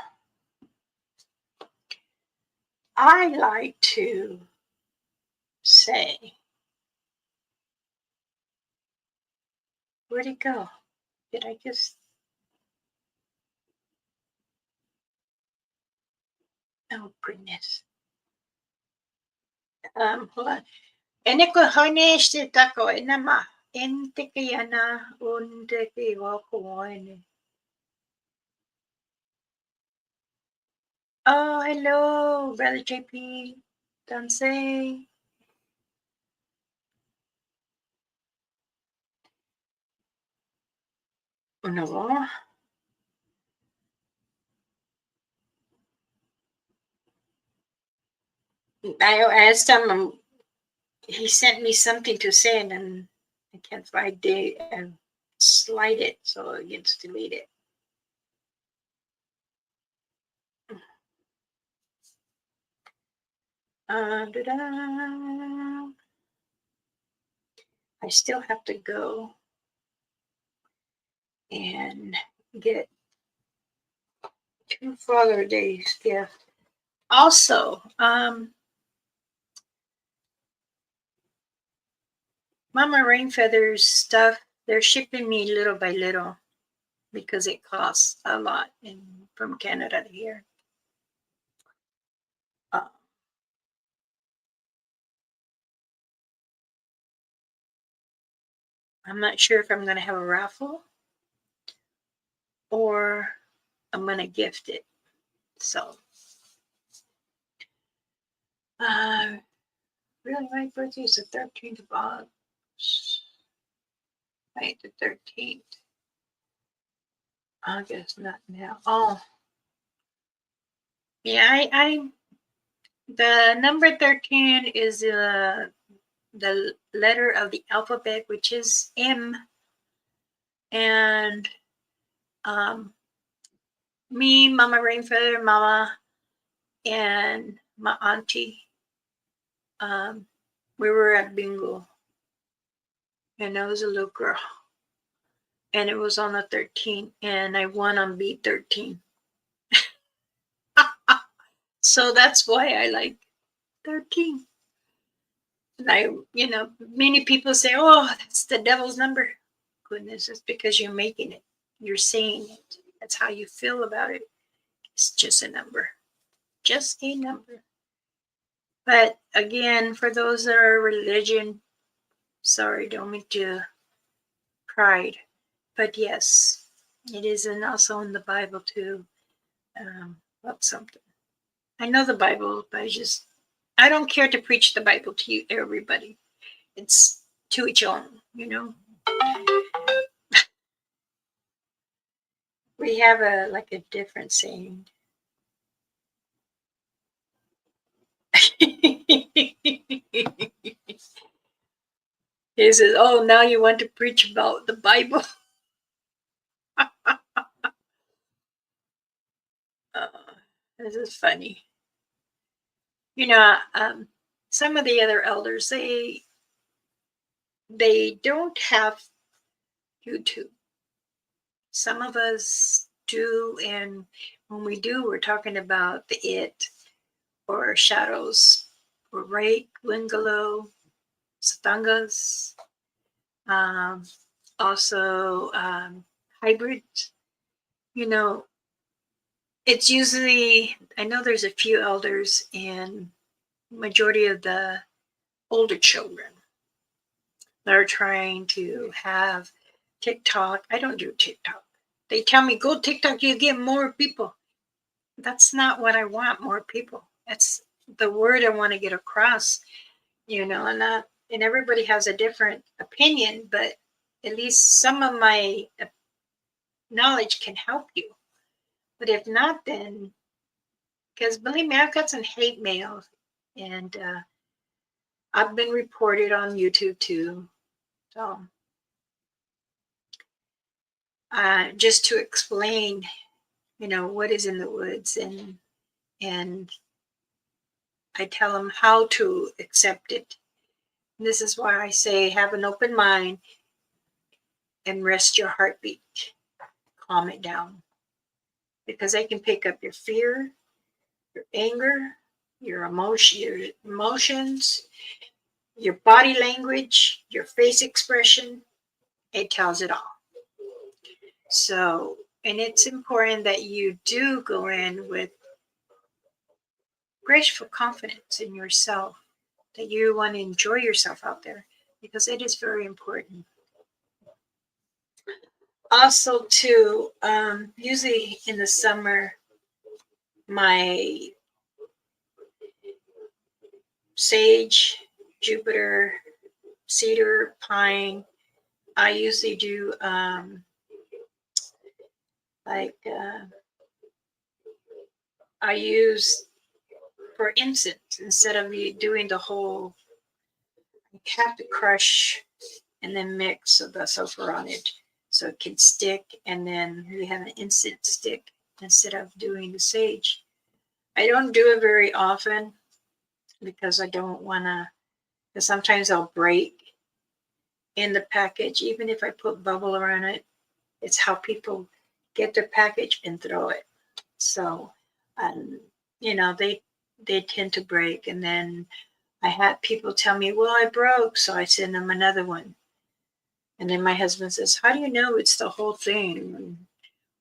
I like to say, where'd it go? Did I just, oh goodness. Hold on. Eneko hanesh te tako enama. Ente kayana unte kiwakuane. Oh, hello, Brother JP. Dansei. No. I asked him, he sent me something to send, and I can't find it and slide it, so it gets deleted. I still have to go and get 2 Father's Days gift. Also, Mama Rainfeather's stuff, they're shipping me little by little because it costs a lot from Canada to here. I'm not sure if I'm going to have a raffle or I'm going to gift it. So, really, my birthday is the 13th of August. Right, the 13th. August, not now. Oh, yeah, the number 13 is the letter of the alphabet, which is M. And me, Mama Rainfeather, Mama, and my auntie, we were at bingo. And I was a little girl. And it was on the 13th, and I won on beat 13. So that's why I like 13. And many people say, oh, that's the devil's number. Goodness, it's because you're making it. You're saying it. That's how you feel about it. It's just a number. Just a number. But again, for those that are religion, sorry, don't mean to pride. But yes, it is also in the Bible too. About something. I know the Bible, but I don't care to preach the Bible to you, everybody. It's to each own, We have a different saying. He says, "Oh, now you want to preach about the Bible?" This is funny. some of the other elders, they don't have YouTube. Some of us do, and when we do, we're talking about the it or shadows or rake, wingalo, satangas, um, also hybrid. You know, it's usually, I know there's a few elders and majority of the older children that are trying to have TikTok. I don't do TikTok. They tell me, go TikTok, you get more people. That's not what I want, more people. That's the word I want to get across, and not, and everybody has a different opinion, but at least some of my knowledge can help you. But if not, then, because believe me, I've got some hate mail, and I've been reported on YouTube too. So just to explain, what is in the woods, and I tell them how to accept it. And this is why I say have an open mind and rest your heartbeat. Calm it down. Because they can pick up your fear, your anger, your emotions, your body language, your face expression. It tells it all. So, and it's important that you do go in with grateful confidence in yourself, that you want to enjoy yourself out there, because it is very important. Also, too, usually in the summer, my sage, Jupiter, cedar, pine, I usually do like I use for incense instead of you doing the whole. You have to crush and then mix the sulfur on it so it can stick, and then you have an incense stick instead of doing the sage. I don't do it very often because I don't want to, because sometimes I'll break in the package, even if I put bubble around it. It's how people get their package and throw it. So, they tend to break, and then I had people tell me, "Well, I broke," so I send them another one. And then my husband says, "How do you know it's the whole thing?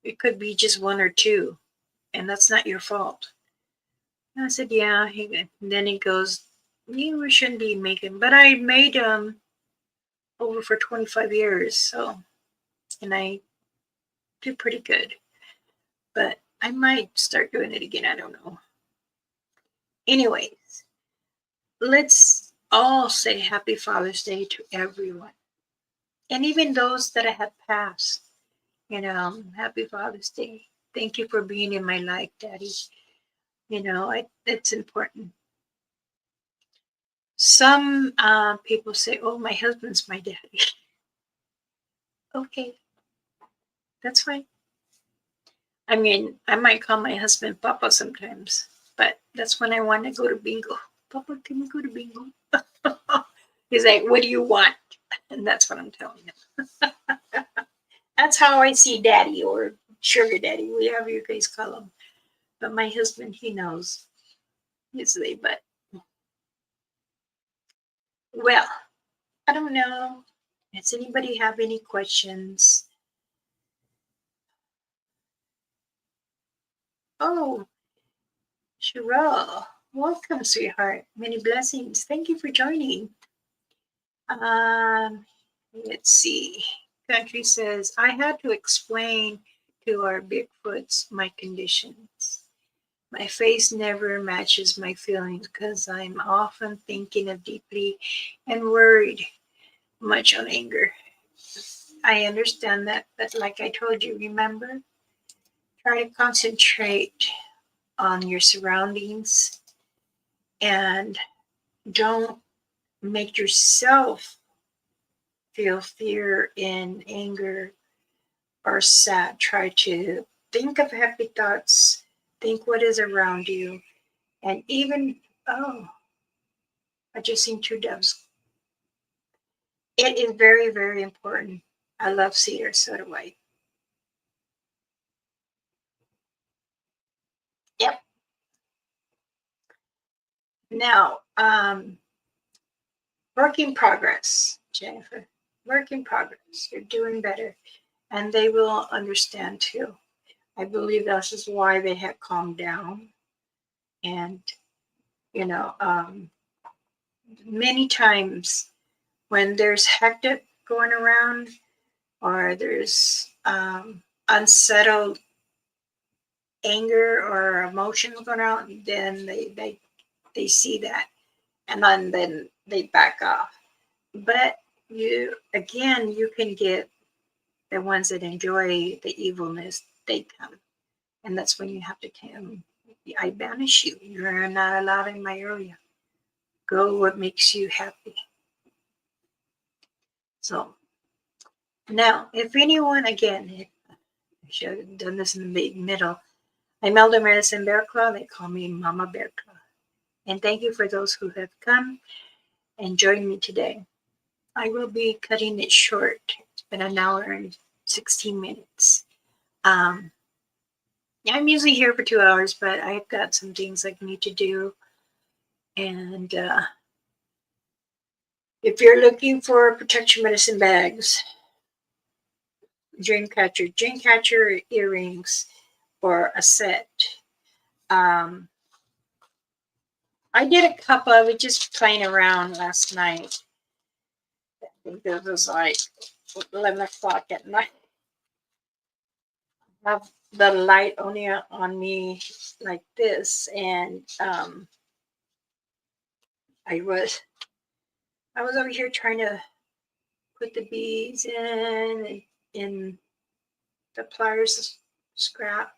It could be just one or two, and that's not your fault." And I said, "Yeah." And then he goes, "We shouldn't be making," but I made them over for 25 years, so, and I do pretty good. But I might start doing it again. I don't know. Anyways, let's all say Happy Father's Day to everyone. And even those that have passed, Happy Father's Day. Thank you for being in my life, Daddy. It's important. Some people say, "Oh, my husband's my daddy." Okay, that's fine. I mean, I might call my husband Papa sometimes, but that's when I want to go to bingo. "Papa, can we go to bingo?" He's like, "What do you want?" And that's what I'm telling him. That's how I see Daddy, or Sugar Daddy, whatever you guys call him. But my husband, he knows usually. But well, I don't know. Does anybody have any questions? Oh, Cheryl, welcome, sweetheart. Many blessings. Thank you for joining. Let's see. Country says, I had to explain to our Bigfoots my conditions. My face never matches my feelings because I'm often thinking of deeply and worried, much on anger. I understand that, but like I told you, remember, try to concentrate on your surroundings and don't make yourself feel fear and anger or sad. Try to think of happy thoughts, think what is around you, and even, oh, I just seen 2 doves. It is very, very important. I love cedar, so do I. Yep. Now, work in progress, Jennifer. Work in progress. You're doing better. And they will understand too. I believe this is why they have calmed down. And, you know, many times when there's hectic going around or there's unsettled anger or emotions going on, then they see that and then they back off. But you can get the ones that enjoy the evilness, they come. And that's when you have to tell them, I banish you. You're not allowed in my area. Go what makes you happy. So now, if anyone, again, I should have done this in the middle. I'm Elder Medicine Bear Claw. They call me Mama Bear Claw. And thank you for those who have come and joined me today. I will be cutting it short. It's been an hour and 16 minutes. I'm usually here for 2 hours, but I've got some things I need to do. And if you're looking for protection medicine bags, dream catcher earrings, or a set. I did a couple of it just playing around last night. I think it was like 11 o'clock at night. I have the light only on me like this, and I was over here trying to put the beads in the pliers scrap.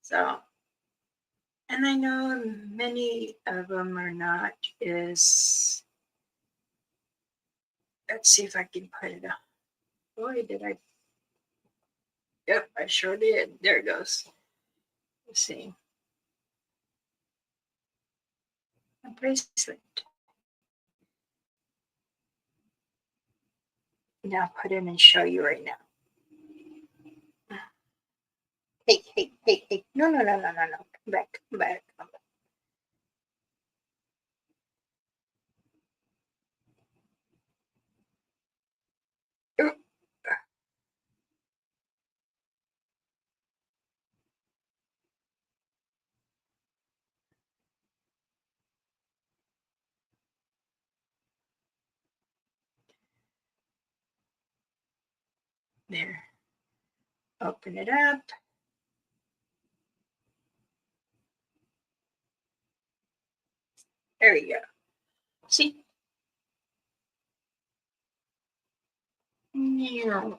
So, and I know many of them are not as. Let's see if I can put it up. Boy, did I. Yep, I sure did. There it goes. Let's see. A bracelet. Now I'll put in and show you right now. Hey. No. Come back. There. Open it up. There you go. See? Yeah.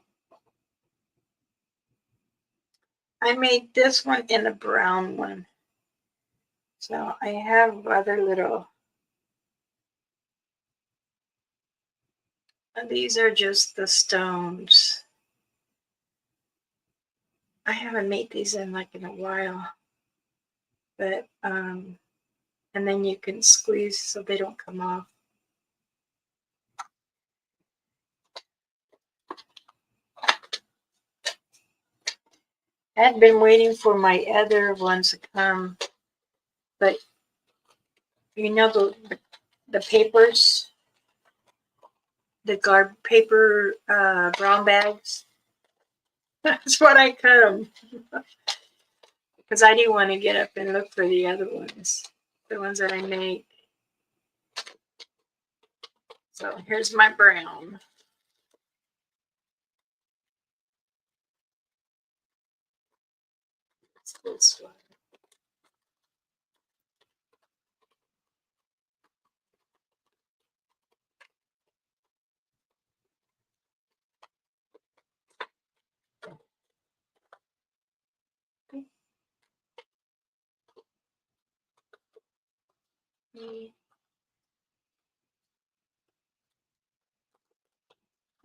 I made this one in a brown one. So I have other little. These are just the stones. I haven't made these in a while. But and then you can squeeze so they don't come off. I had been waiting for my other ones to come, but you know the papers, the paper brown bags. That's what I cut them because I didn't want to get up and look for the other ones, the ones that I made. So here's my brown. It's this one.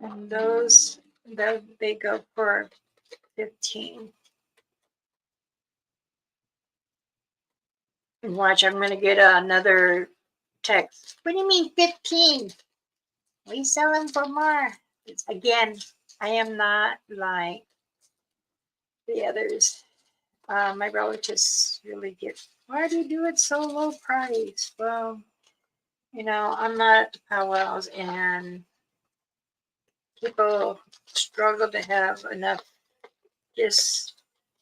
And those they go for 15. And watch, I'm gonna get another text. What do you mean 15? We sell them for more. Again, I am not like the others. My relatives really get, why do you do it so low price? Well, I'm not at the powwows, and people struggle to have enough. Just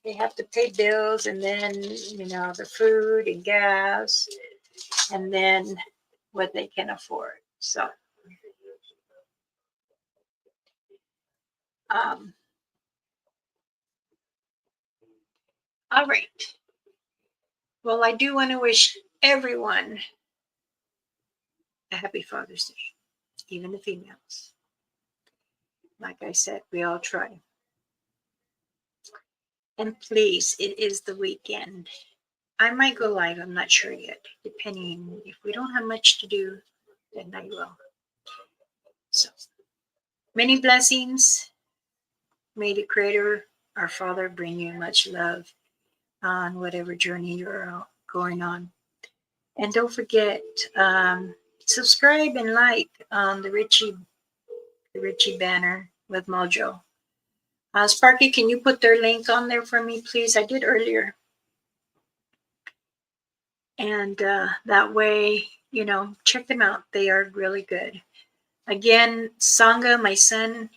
they have to pay bills, and then the food and gas, and then what they can afford. So, all right. Well, I do want to wish everyone a happy Father's Day, even the females. Like I said, we all try. And please, it is the weekend. I might go live, I'm not sure yet, depending. If we don't have much to do, then I will. So, many blessings. May the Creator, our Father, bring you much love on whatever journey you're going on. And don't forget, subscribe and like on the Richie banner with Mojo. Sparky, can you put their link on there for me, please? I did earlier. And that way, check them out. They are really good. Again, Sangha, my son,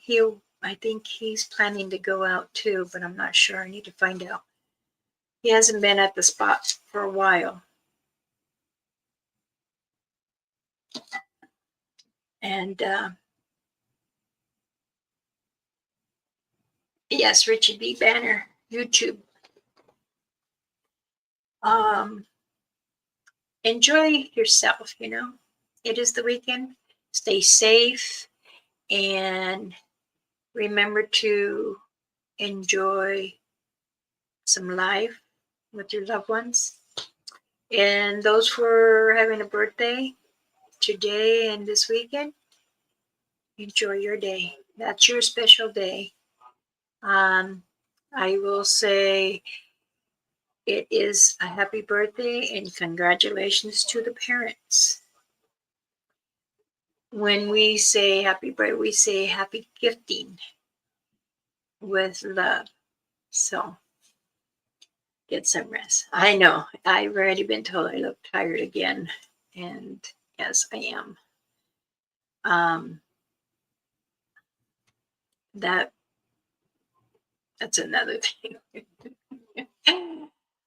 I think he's planning to go out too, but I'm not sure. I need to find out. He hasn't been at the spot for a while. And yes, Richie B. Banner, YouTube. Enjoy yourself, It is the weekend. Stay safe and remember to enjoy some life with your loved ones. And those who are having a birthday today and this weekend, enjoy your day. That's your special day. I will say it is a happy birthday and congratulations to the parents. When we say happy birthday, we say happy gifting with love. So get some rest. I know I've already been told I look tired again, and yes, I am. That's another thing.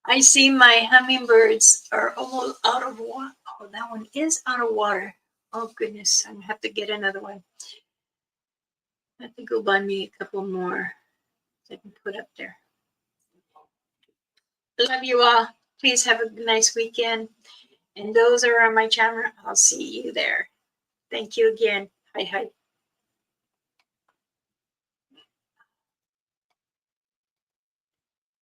I see my hummingbirds are almost out of water. Oh, that one is out of water. Oh goodness, I'm gonna have to get another one. I have to go buy me a couple more so I can put up there. Love you all. Please have a nice weekend. And those are on my channel. I'll see you there. Thank you again. Hi, hi.